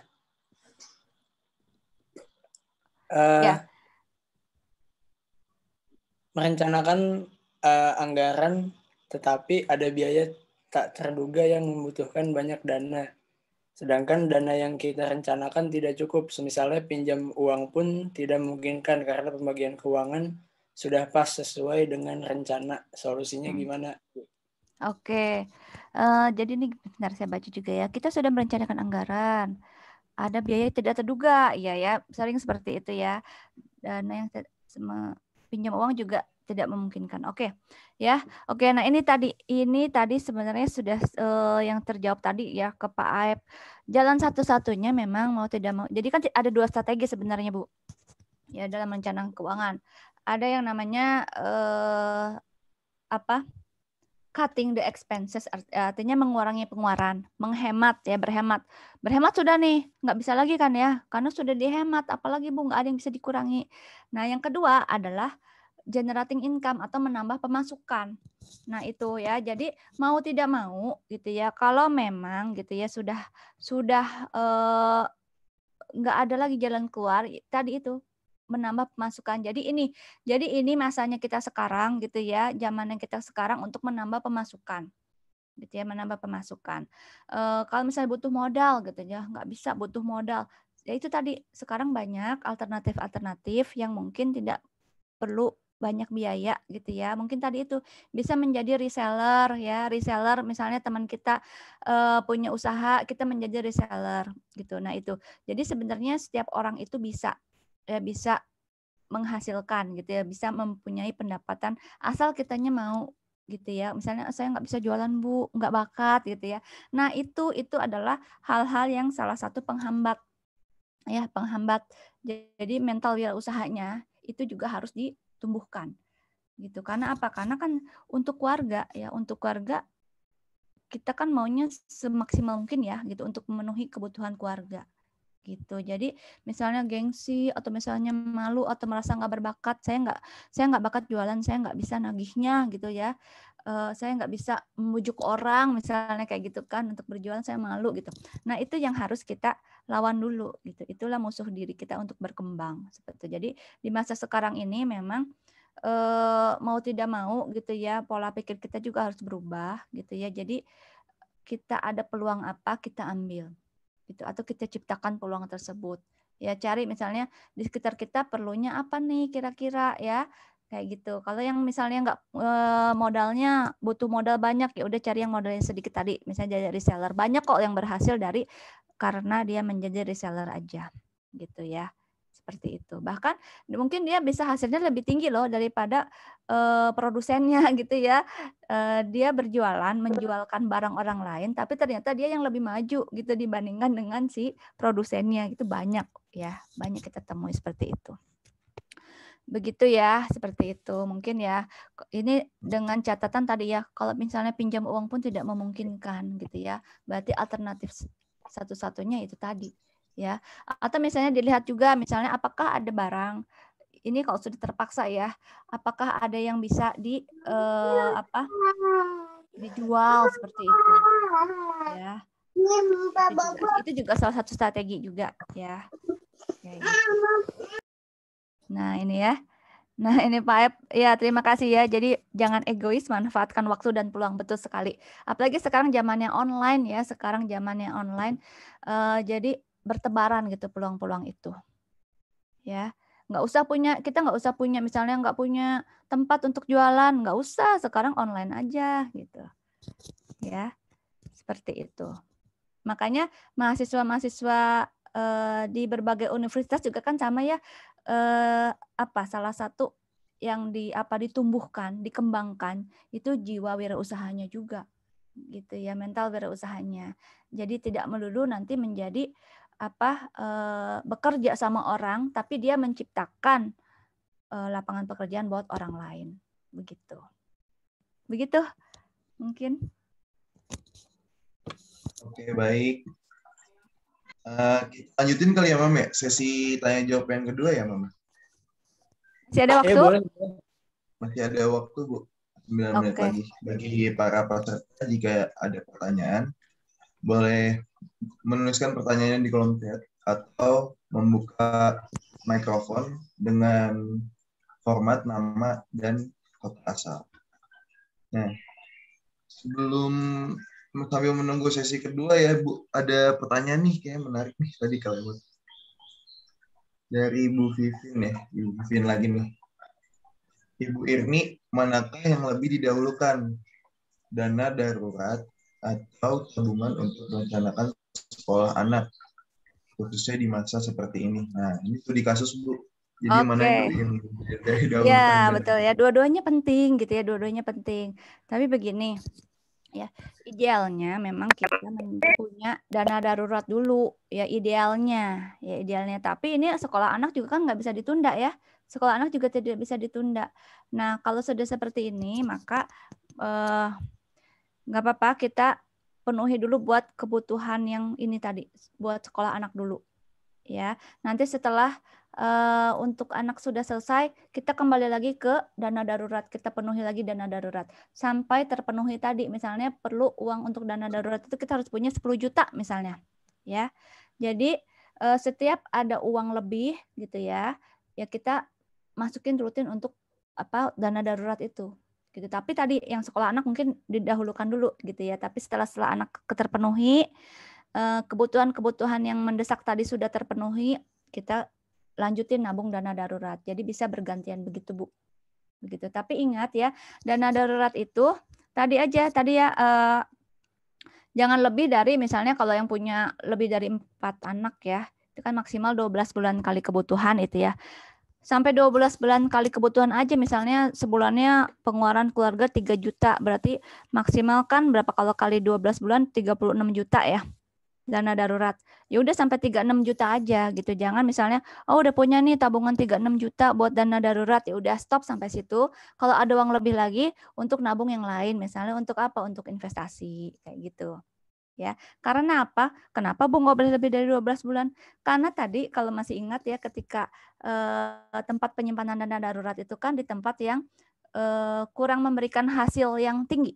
Merencanakan anggaran tetapi ada biaya tak terduga yang membutuhkan banyak dana. Sedangkan dana yang kita rencanakan tidak cukup. Misalnya pinjam uang pun tidak memungkinkan karena pembagian keuangan sudah pas sesuai dengan rencana. Solusinya gimana? Oke, jadi ini benar saya baca juga ya. Kita sudah merencanakan anggaran. Ada biaya tidak terduga, ya sering seperti itu ya. Dana yang pinjam uang juga tidak memungkinkan. Oke, ya. Oke, nah ini tadi sebenarnya sudah yang terjawab tadi ya ke Pak Aep. Jalan satu-satunya memang mau tidak mau. Jadi kan ada 2 strategi sebenarnya, Bu. Ya, dalam merencanakan keuangan. Ada yang namanya cutting the expenses, artinya mengurangi pengeluaran, menghemat ya, berhemat sudah nih, nggak bisa lagi kan ya, karena sudah dihemat, apalagi Bu, nggak ada yang bisa dikurangi. Nah yang kedua adalah generating income atau menambah pemasukan. Nah itu ya, jadi mau tidak mau gitu ya, kalau memang gitu ya sudah nggak ada lagi jalan keluar, tadi itu menambah pemasukan. Jadi ini masanya kita sekarang gitu ya, zamannya kita sekarang untuk menambah pemasukan. Gitu ya, menambah pemasukan. Kalau misalnya butuh modal gitu ya, nggak bisa butuh modal. Ya itu tadi, sekarang banyak alternatif-alternatif yang mungkin tidak perlu banyak biaya gitu ya. Mungkin tadi itu bisa menjadi reseller ya, reseller misalnya teman kita punya usaha, kita menjadi reseller gitu. Nah itu. Jadi sebenarnya setiap orang itu bisa menghasilkan gitu ya, bisa mempunyai pendapatan asal kitanya mau gitu ya. Misalnya saya nggak bisa jualan Bu, nggak bakat gitu ya. Nah itu adalah hal-hal yang salah satu penghambat ya, penghambat. Jadi mental wirausaha itu juga harus ditumbuhkan gitu. Karena apa? Karena kan untuk keluarga ya, untuk keluarga kita kan maunya semaksimal mungkin ya gitu untuk memenuhi kebutuhan keluarga. Gitu. Jadi misalnya gengsi atau misalnya malu atau merasa nggak berbakat, saya nggak bakat jualan, saya nggak bisa nagihnya gitu ya, saya nggak bisa membujuk orang misalnya kayak gitu kan, untuk berjualan saya malu gitu. Nah itu yang harus kita lawan dulu gitu. Itulah musuh diri kita untuk berkembang seperti itu. Jadi di masa sekarang ini memang mau tidak mau gitu ya, pola pikir kita juga harus berubah gitu ya. Jadi kita ada peluang apa kita ambil gitu, atau kita ciptakan peluang tersebut ya, cari misalnya di sekitar kita perlunya apa nih kira-kira ya, kayak gitu. Kalau yang misalnya nggak modalnya butuh modal banyak, ya udah cari yang modalnya sedikit tadi, misalnya jadi reseller. Banyak kok yang berhasil karena dia menjadi reseller aja gitu ya, seperti itu. Bahkan mungkin dia bisa hasilnya lebih tinggi loh daripada produsennya gitu ya. Dia menjualkan barang orang lain, tapi ternyata dia yang lebih maju gitu dibandingkan dengan si produsennya. Itu banyak ya, banyak kita temui seperti itu. Begitu ya, seperti itu. Mungkin ya, ini dengan catatan tadi ya, kalau misalnya pinjam uang pun tidak memungkinkan gitu ya, berarti alternatif satu-satunya itu tadi ya. Atau misalnya dilihat juga misalnya apakah ada barang ini kalau sudah terpaksa ya, apakah ada yang bisa dijual seperti itu ya. Itu juga salah satu strategi juga ya. Nah ini ya. Nah ini Pak Aep, ya terima kasih ya. Jadi jangan egois, manfaatkan waktu dan peluang, betul sekali. Apalagi sekarang zamannya online ya, jadi bertebaran gitu peluang-peluang itu. Ya, kita nggak usah punya misalnya nggak punya tempat untuk jualan, nggak usah, sekarang online aja gitu. Ya, seperti itu. Makanya mahasiswa-mahasiswa di berbagai universitas juga kan sama ya, salah satu yang ditumbuhkan, dikembangkan itu jiwa wirausahanya juga gitu ya, mental wirausahanya. Jadi tidak melulu nanti menjadi bekerja sama orang, tapi dia menciptakan lapangan pekerjaan buat orang lain, begitu mungkin. Oke, baik. Kita lanjutin kali ya, Mam ya, sesi tanya jawab yang kedua ya, Mam. Masih ada waktu? Masih ada waktu, Bu. 9 menit lagi. Bagi para peserta, jika ada pertanyaan, boleh menuliskan pertanyaannya di kolom chat atau membuka mikrofon dengan format nama dan kota asal. Nah, sebelum sambil menunggu sesi kedua ya Bu, ada pertanyaan nih kayak menarik nih tadi kalau dari Bu Vivin ya, Ibu Vivin lagi nih. Ibu Irni, manakah yang lebih didahulukan, dana darurat atau tabungan untuk merencanakan sekolah anak, khususnya di masa seperti ini? Nah, ini studi kasus Bu. Jadi mana Oke. yang dari dahulukan? Ya, betul ya. Dua-duanya penting gitu ya, dua-duanya penting. Tapi begini, ya, idealnya memang kita punya dana darurat dulu, ya idealnya. Tapi ini sekolah anak juga kan nggak bisa ditunda ya. Sekolah anak juga tidak bisa ditunda. Nah, kalau sudah seperti ini, maka nggak apa-apa kita penuhi dulu buat kebutuhan yang ini tadi, buat sekolah anak dulu. Ya, nanti setelah untuk anak sudah selesai, kita kembali lagi ke dana darurat. Kita penuhi lagi dana darurat sampai terpenuhi tadi. Misalnya perlu uang untuk dana darurat itu kita harus punya 10 juta misalnya. Ya, jadi setiap ada uang lebih gitu ya kita masukin rutin untuk dana darurat itu. Gitu. Tapi tadi yang sekolah anak mungkin didahulukan dulu gitu ya. Tapi setelah anak terpenuhi, kebutuhan-kebutuhan yang mendesak tadi sudah terpenuhi, kita lanjutin nabung dana darurat. Jadi bisa bergantian begitu, Bu. Begitu. Tapi ingat ya, dana darurat itu tadi ya jangan lebih dari, misalnya kalau yang punya lebih dari 4 anak ya, itu kan maksimal 12 bulan kali kebutuhan itu ya. Sampai 12 bulan kali kebutuhan aja, misalnya sebulannya pengeluaran keluarga 3 juta, berarti maksimal kan berapa kalau kali 12 bulan 36 juta ya. Dana darurat. Ya udah sampai 36 juta aja gitu. Jangan misalnya udah punya nih tabungan 36 juta buat dana darurat, ya udah stop sampai situ. Kalau ada uang lebih lagi untuk nabung yang lain, misalnya untuk apa? Untuk investasi kayak gitu. Ya. Karena apa? Kenapa Bu nggak boleh lebih dari 12 bulan? Karena tadi kalau masih ingat ya ketika tempat penyimpanan dana darurat itu kan di tempat yang kurang memberikan hasil yang tinggi.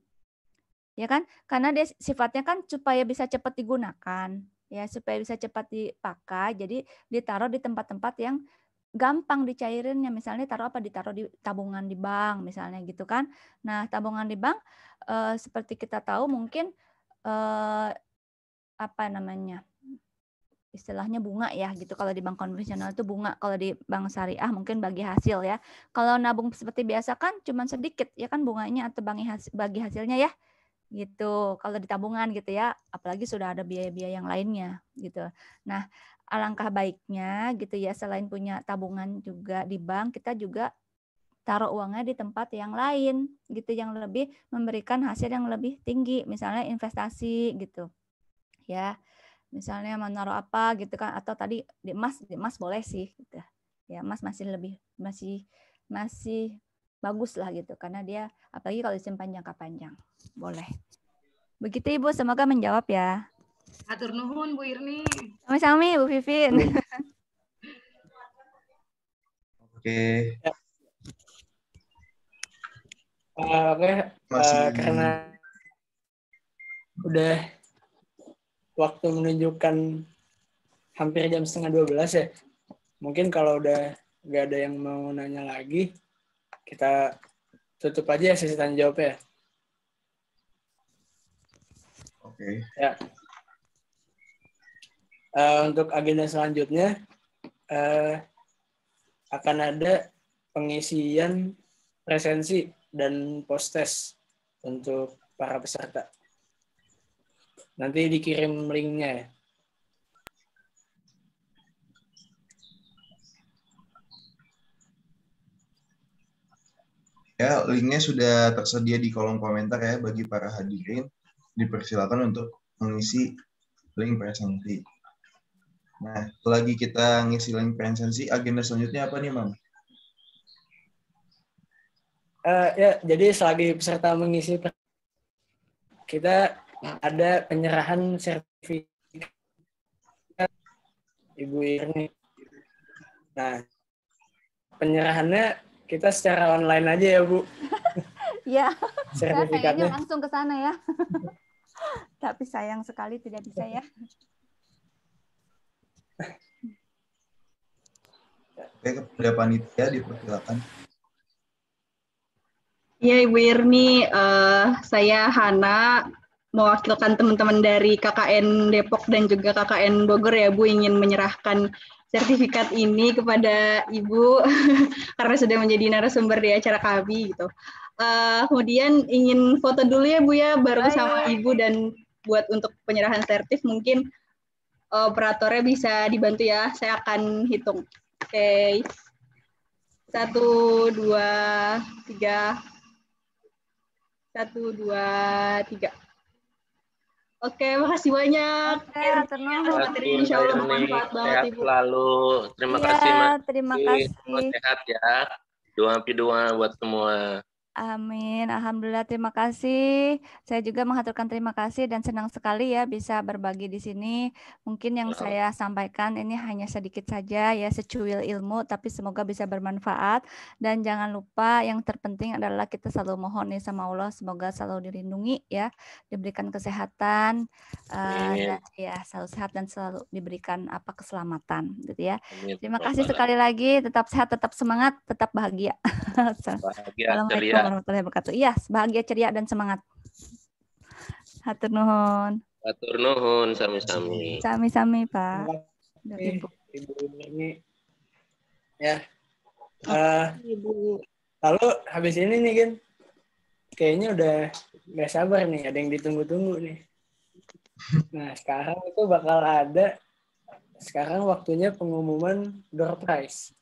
Ya kan? Karena dia sifatnya kan supaya bisa cepat digunakan, ya supaya bisa cepat dipakai. Jadi ditaruh di tempat-tempat yang gampang dicairinnya. Misalnya ditaruh di tabungan di bank misalnya gitu kan. Nah, tabungan di bank seperti kita tahu mungkin istilahnya bunga ya gitu. Kalau di bank konvensional itu bunga, kalau di bank syariah mungkin bagi hasil ya. Kalau nabung seperti biasa kan cuma sedikit ya kan bunganya atau bagi hasilnya ya. Gitu kalau di tabungan gitu ya, apalagi sudah ada biaya-biaya yang lainnya gitu. Nah, alangkah baiknya gitu ya, selain punya tabungan juga di bank, kita juga taruh uangnya di tempat yang lain gitu, yang lebih memberikan hasil yang lebih tinggi, misalnya investasi gitu ya, misalnya menaruh apa gitu kan, atau tadi di emas boleh sih gitu ya, emas masih bagus lah gitu, karena dia apalagi kalau disimpan jangka panjang. Boleh. Begitu Ibu, semoga menjawab ya. Atur nuhun Bu Irni. Sami-sami Bu Vivin. Oke. Karena udah waktu menunjukkan hampir jam 11:30 ya. Mungkin kalau udah nggak ada yang mau nanya lagi, kita tutup aja sesi tanya jawab ya. Oke. Ya. Untuk agenda selanjutnya akan ada pengisian presensi dan post-test untuk para peserta. Nanti dikirim linknya ya. Ya, linknya sudah tersedia di kolom komentar ya bagi para hadirin. Dipersilakan untuk mengisi link presensi. Nah, selagi kita ngisi link presensi, agenda selanjutnya apa nih, Mam? Ya, jadi selagi peserta mengisi, kita ada penyerahan sertifikat Ibu Irni. Nah, penyerahannya kita secara online aja ya, Bu. Ya, sertifikatnya langsung ke sana ya. Tapi sayang sekali tidak bisa ya. Oke, kepada panitia dipersilakan. Ya Ibu Irni, saya Hana mewakilkan teman-teman dari KKN Depok dan juga KKN Bogor ya Bu, ingin menyerahkan sertifikat ini kepada Ibu karena sudah menjadi narasumber di acara kami gitu. Kemudian ingin foto dulu ya Bu ya, baru sama Ibu, dan buat untuk penyerahan sertif mungkin operatornya bisa dibantu ya, saya akan hitung. Oke. 1, 2, 3. 1, 2, 3. Oke, makasih banyak. Oke, hatur nuhun. Materi insya Allah bermanfaat banget, Sehat Ibu. selalu. Terima Iya, kasih, Mas. terima Semua kasih. sehat ya. Doa buat semua. Amin. Alhamdulillah, terima kasih. Saya juga mengaturkan terima kasih dan senang sekali ya bisa berbagi di sini. Mungkin yang saya sampaikan ini hanya sedikit saja ya, secuil ilmu, tapi semoga bisa bermanfaat. Dan jangan lupa yang terpenting adalah kita selalu mohon nih sama Allah, semoga selalu dilindungi ya, diberikan kesehatan, dan ya selalu sehat dan selalu diberikan keselamatan gitu ya. Amin. Terima kasih sekali lagi. Tetap sehat, tetap semangat, tetap bahagia. Bahagia, Assalamualaikum ceria. warahmatullahi wabarakatuh. Iya, bahagia, ceria, dan semangat. Hatur nuhun. Hatur nuhun, sami-sami. Sami-sami, Pak. Dan Ibu. Ibu. Ibu ini ya. Ibu. Lalu habis ini nih Gen, kayaknya udah nggak sabar nih, ada yang ditunggu-tunggu nih. Nah sekarang itu bakal ada, sekarang waktunya pengumuman door prize.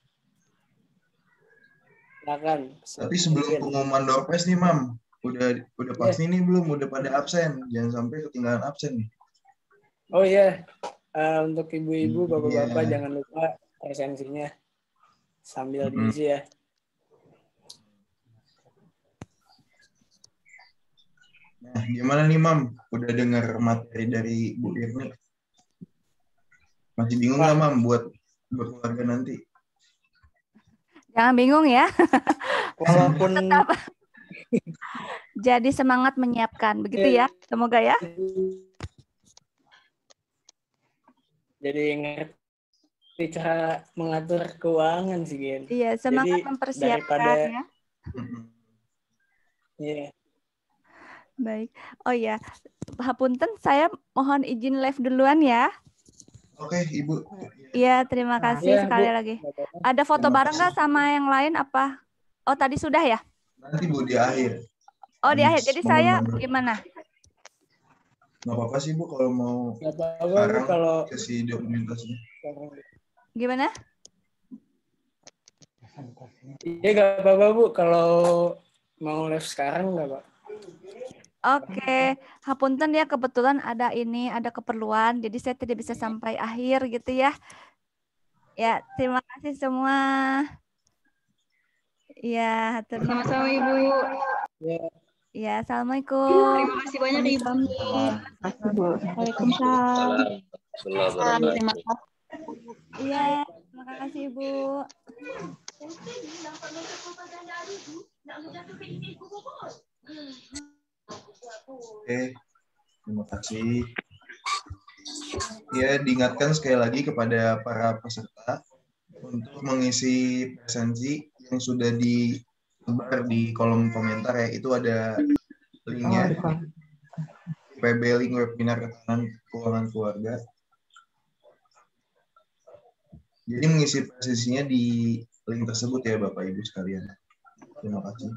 Silakan. Tapi sebelum pengumuman door prize nih, Mam, udah pasti nih belum? Udah pada absen? Jangan sampai ketinggalan absen nih. Oh iya, untuk ibu-ibu, bapak-bapak jangan lupa presensinya sambil diisi ya. Nah, gimana nih, Mam? Udah dengar materi dari Bu Irni? Masih bingung nggak, Mam, buat berkeluarga nanti? Jangan bingung ya. Walaupun tetap jadi semangat menyiapkan, begitu ya. Semoga ya. Jadi ngerti cara mengatur keuangan sih, Gen. Iya, semangat jadi, mempersiapkan ya. Iya. Baik. Oh ya, hapunten saya mohon izin live duluan ya. Oke, Ibu. Iya, terima kasih sekali Bu. lagi. Ada foto bareng nggak sama yang lain apa? Oh, tadi sudah ya? Nanti Bu di akhir. Oh, di akhir. Jadi saya gimana? Nggak apa-apa sih Bu kalau mau sekarang kalau kasih dokumentasinya. Gimana? Iya nggak apa-apa Bu kalau mau live sekarang nggak Pak? Oke, hapunten ya, kebetulan ada keperluan, jadi saya tidak bisa sampai akhir gitu ya. Ya, terima kasih semua. Ya, sama-sama Ibu. Ya, assalamualaikum. Terima kasih banyak Ibu. Waalaikumsalam. Terima kasih. Iya, terima kasih Ibu. Oke, terima kasih. Ya, diingatkan sekali lagi kepada para peserta untuk mengisi presensi yang sudah disebar di kolom komentar ya. Itu ada linknya. PB link webinar ketahanan keuangan keluarga. Jadi mengisi presensinya di link tersebut ya Bapak Ibu sekalian. Terima kasih.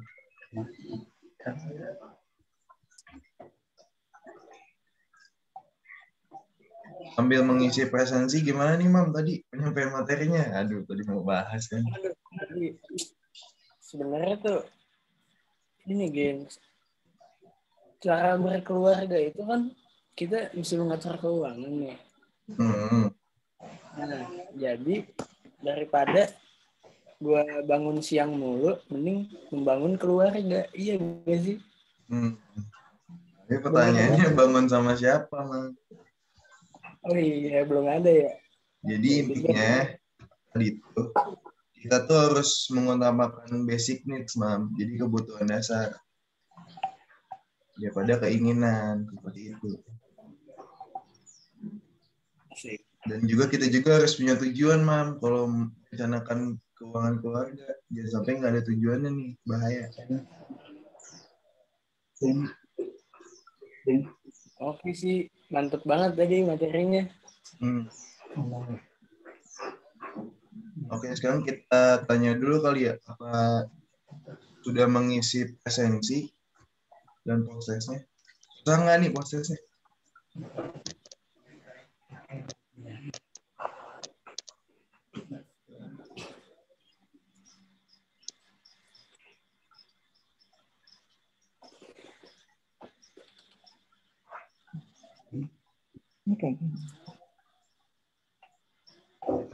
Sambil mengisi presensi, gimana nih Mam tadi penyampaian materinya? Aduh, tadi mau bahas kan. Sebenarnya tuh ini Gen, cara berkeluarga itu kan kita mesti mengatur keuangan nih. Nah, jadi daripada gua bangun siang mulu, mending membangun keluarga. Iya gak sih? Tapi pertanyaannya bangun sama siapa, Mang? Oh iya, belum ada ya. Jadi intinya tadi itu kita tuh harus mengutamakan basic needs, Mam. Jadi kebutuhan dasar. Daripada keinginan seperti itu. Dan juga kita juga harus punya tujuan, Mam. Kalau merencanakan keuangan keluarga, jangan sampai nggak ada tujuannya nih, bahaya. Oke sih, mantep banget tadi materinya. Oke, sekarang kita tanya dulu kali ya, apa sudah mengisi presensi dan prosesnya? Susah nggak nih prosesnya? Oke.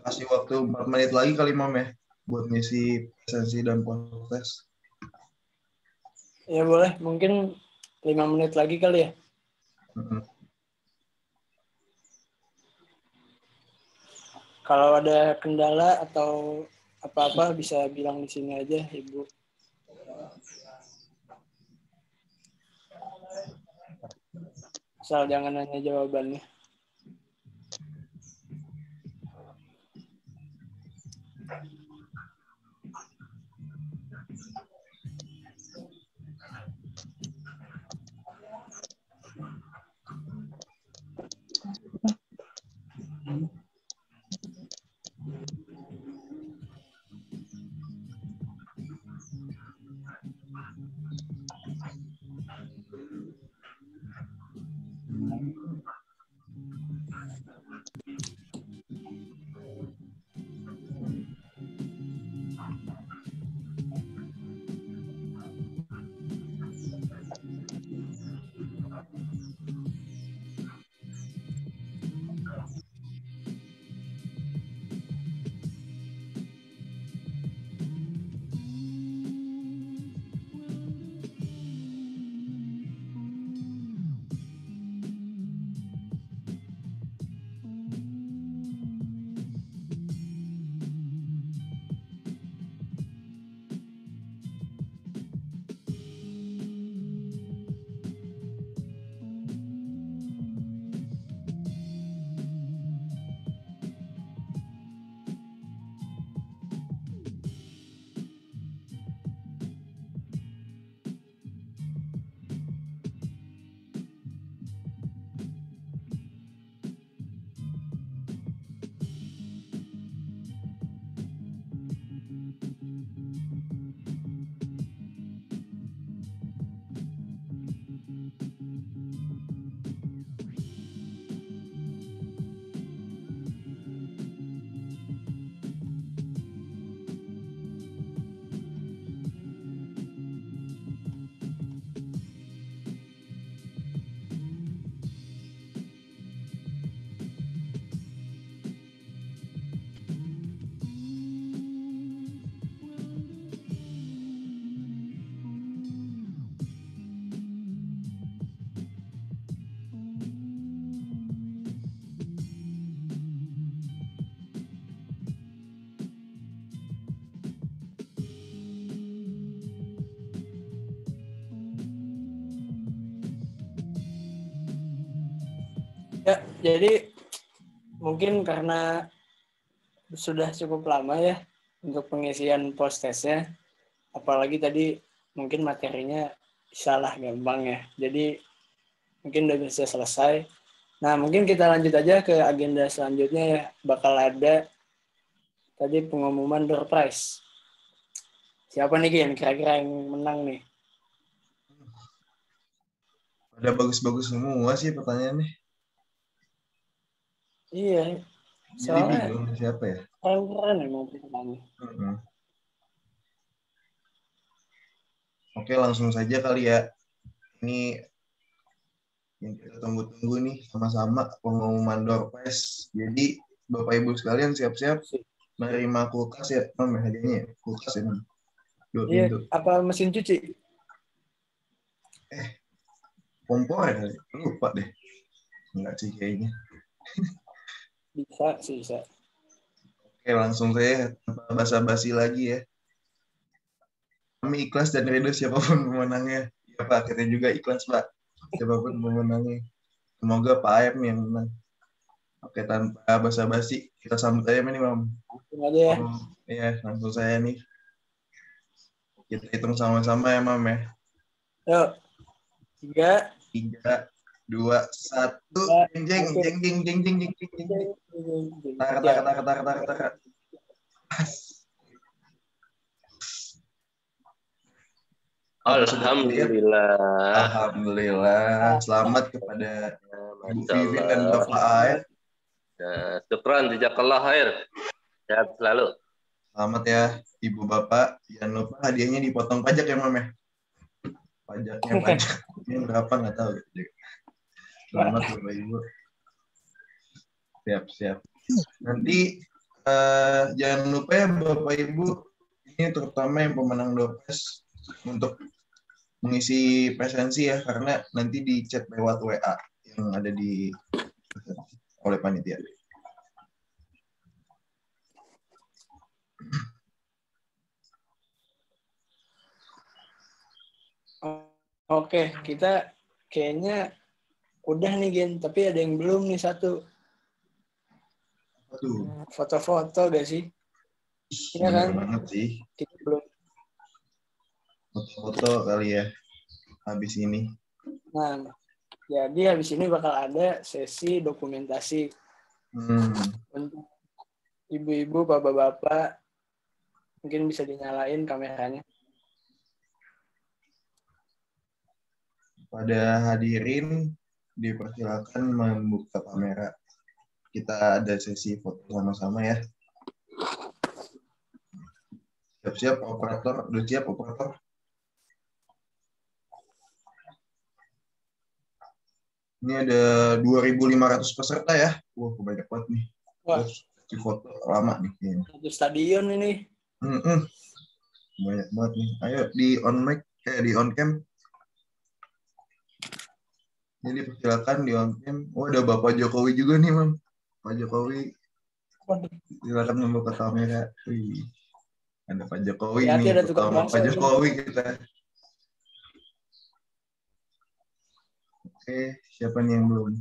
Kasih waktu 4 menit lagi kali Mam ya buat ngisi presensi dan post-test. Ya boleh, mungkin 5 menit lagi kali ya. Kalau ada kendala atau apa-apa bisa bilang di sini aja, Ibu. Asal jangan nanya jawabannya. Ya, jadi mungkin karena sudah cukup lama ya untuk pengisian post-testnya, apalagi tadi mungkin materinya salah gampang ya, jadi mungkin udah bisa selesai. Nah, mungkin kita lanjut aja ke agenda selanjutnya ya, bakal ada tadi pengumuman door prize. Siapa nih Gin, kira-kira yang menang nih? Ada bagus-bagus semua sih pertanyaannya. Iya, Jadi soalnya bingung siapa ya? keren-keren emang pertanyaannya. Oke, langsung saja kali ya. Ini yang kita tunggu-tunggu nih sama-sama pengumuman door prize. Jadi Bapak Ibu sekalian siap-siap menerima kulkas ya, Mam, hadiahnya kulkas ya, Mam. 2 Iya, pintu. apa mesin cuci? Kompor ya, lupa deh. Enggak sih kayaknya. Bisa sih, bisa. Oke, langsung saya tanpa basa-basi lagi ya. Kami ikhlas dan ridho siapapun pemenangnya. Ya Pak, akhirnya juga ikhlas Pak. Siapapun pemenangnya. Semoga Pak Ayam yang menang. Oke, tanpa basa-basi, kita sambut aja nih, Mam. Langsung aja ya. Iya, langsung saya nih. Kita hitung sama-sama ya, Mam ya. Yuk. 3, 2, 1. Jeng. Tara. Alhamdulillah. Selamat kepada Ibu Vivi dan Bapak Aed. Syukran, jazakallah khair. Sehat selalu. Selamat ya Ibu Bapak. Jangan lupa hadiahnya dipotong pajak ya, Mam ya. Pajaknya berapa nggak tahu. Selamat Bapak Ibu. Siap. Nanti jangan lupa ya Bapak Ibu, ini terutama yang pemenang Doorpass untuk mengisi presensi ya, karena nanti di chat lewat WA yang ada di oleh panitia. Oke, kita kayaknya udah nih Gen, tapi ada yang belum nih satu. Aduh, Foto-foto gak sih? Iya bener kan? banget sih. Kita belum. Foto-foto kali ya, habis ini. Nah, jadi habis ini bakal ada sesi dokumentasi untuk ibu-ibu, bapak-bapak. Mungkin bisa dinyalain kameranya. Pada hadirin dipersilakan membuka kamera. Kita ada sesi foto sama-sama ya. Siap-siap operator, udah siap operator? Ini ada 2.500 peserta ya. Wah, banyak banget nih. Wah, si foto lama nih. satu stadion ini. Banyak banget nih. Ayo di on mic, di on cam. Jadi persilakan di on cam. Oh, ada Bapak Jokowi juga nih, Mam. Pak Jokowi. Silakan membuka kamera. Wih. Ada Pak Jokowi nih. Ada tukang Pak Jokowi kita. Oke, siapa nih yang belum?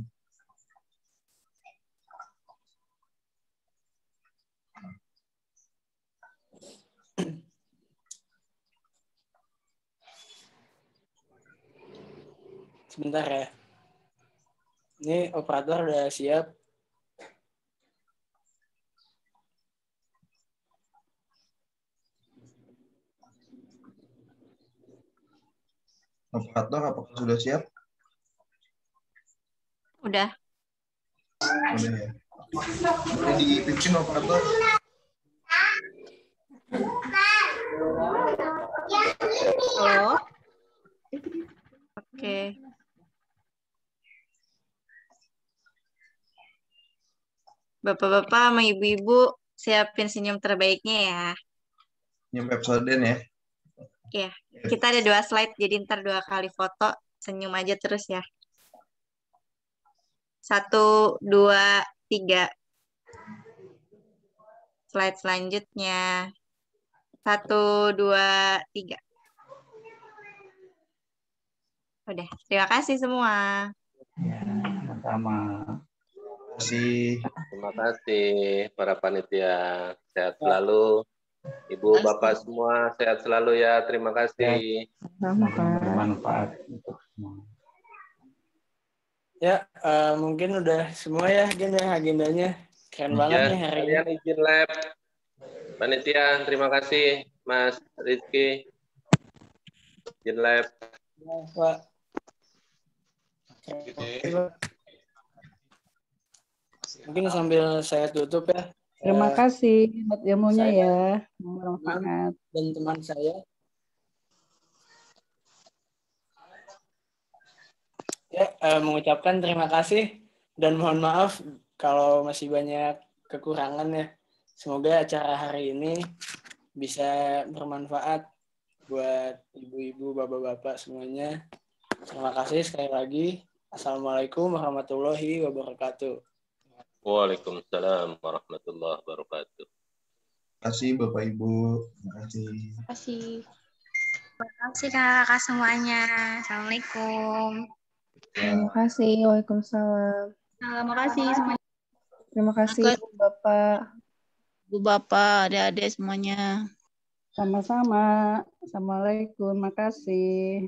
Sebentar ya. Ini operator udah siap. Operator, apakah sudah siap? Udah. Udah ya. Boleh dipimpin operator. Halo. Oke. Bapak-bapak sama ibu-ibu siapin senyum terbaiknya ya. Senyum Pepsodent ya. Iya. Kita ada 2 slide, jadi ntar 2 kali foto. Senyum aja terus ya. 1, 2, 3. Slide selanjutnya. 1, 2, 3. Udah, terima kasih semua. Ya, sama-sama. Terima kasih para panitia. Sehat selalu. Ibu, Bapak semua sehat selalu ya. Terima kasih. Bermanfaat untuk semua. Ya, mungkin udah semua ya agendanya. Keren banget nih hari ini. Kalian izin lab. Panitia, terima kasih Mas Rizky. Izin lab. Ya, Pak. Mungkin sambil saya tutup ya. Terima kasih buat ilmunya ya. Bermanfaat. Dan teman saya. Ya, mengucapkan terima kasih dan mohon maaf kalau masih banyak kekurangan ya. Semoga acara hari ini bisa bermanfaat buat ibu-ibu, bapak-bapak semuanya. Terima kasih sekali lagi. Assalamualaikum warahmatullahi wabarakatuh. Waalaikumsalam warahmatullahi wabarakatuh. Terima kasih Bapak Ibu. Terima kasih. Terima kasih. Terima kasih kakak semuanya. Assalamualaikum. Terima kasih. Waalaikumsalam. Terima kasih semuanya. Terima kasih Bapak. Bu Bapak, adik-adik semuanya. Sama-sama. Assalamualaikum. Makasih.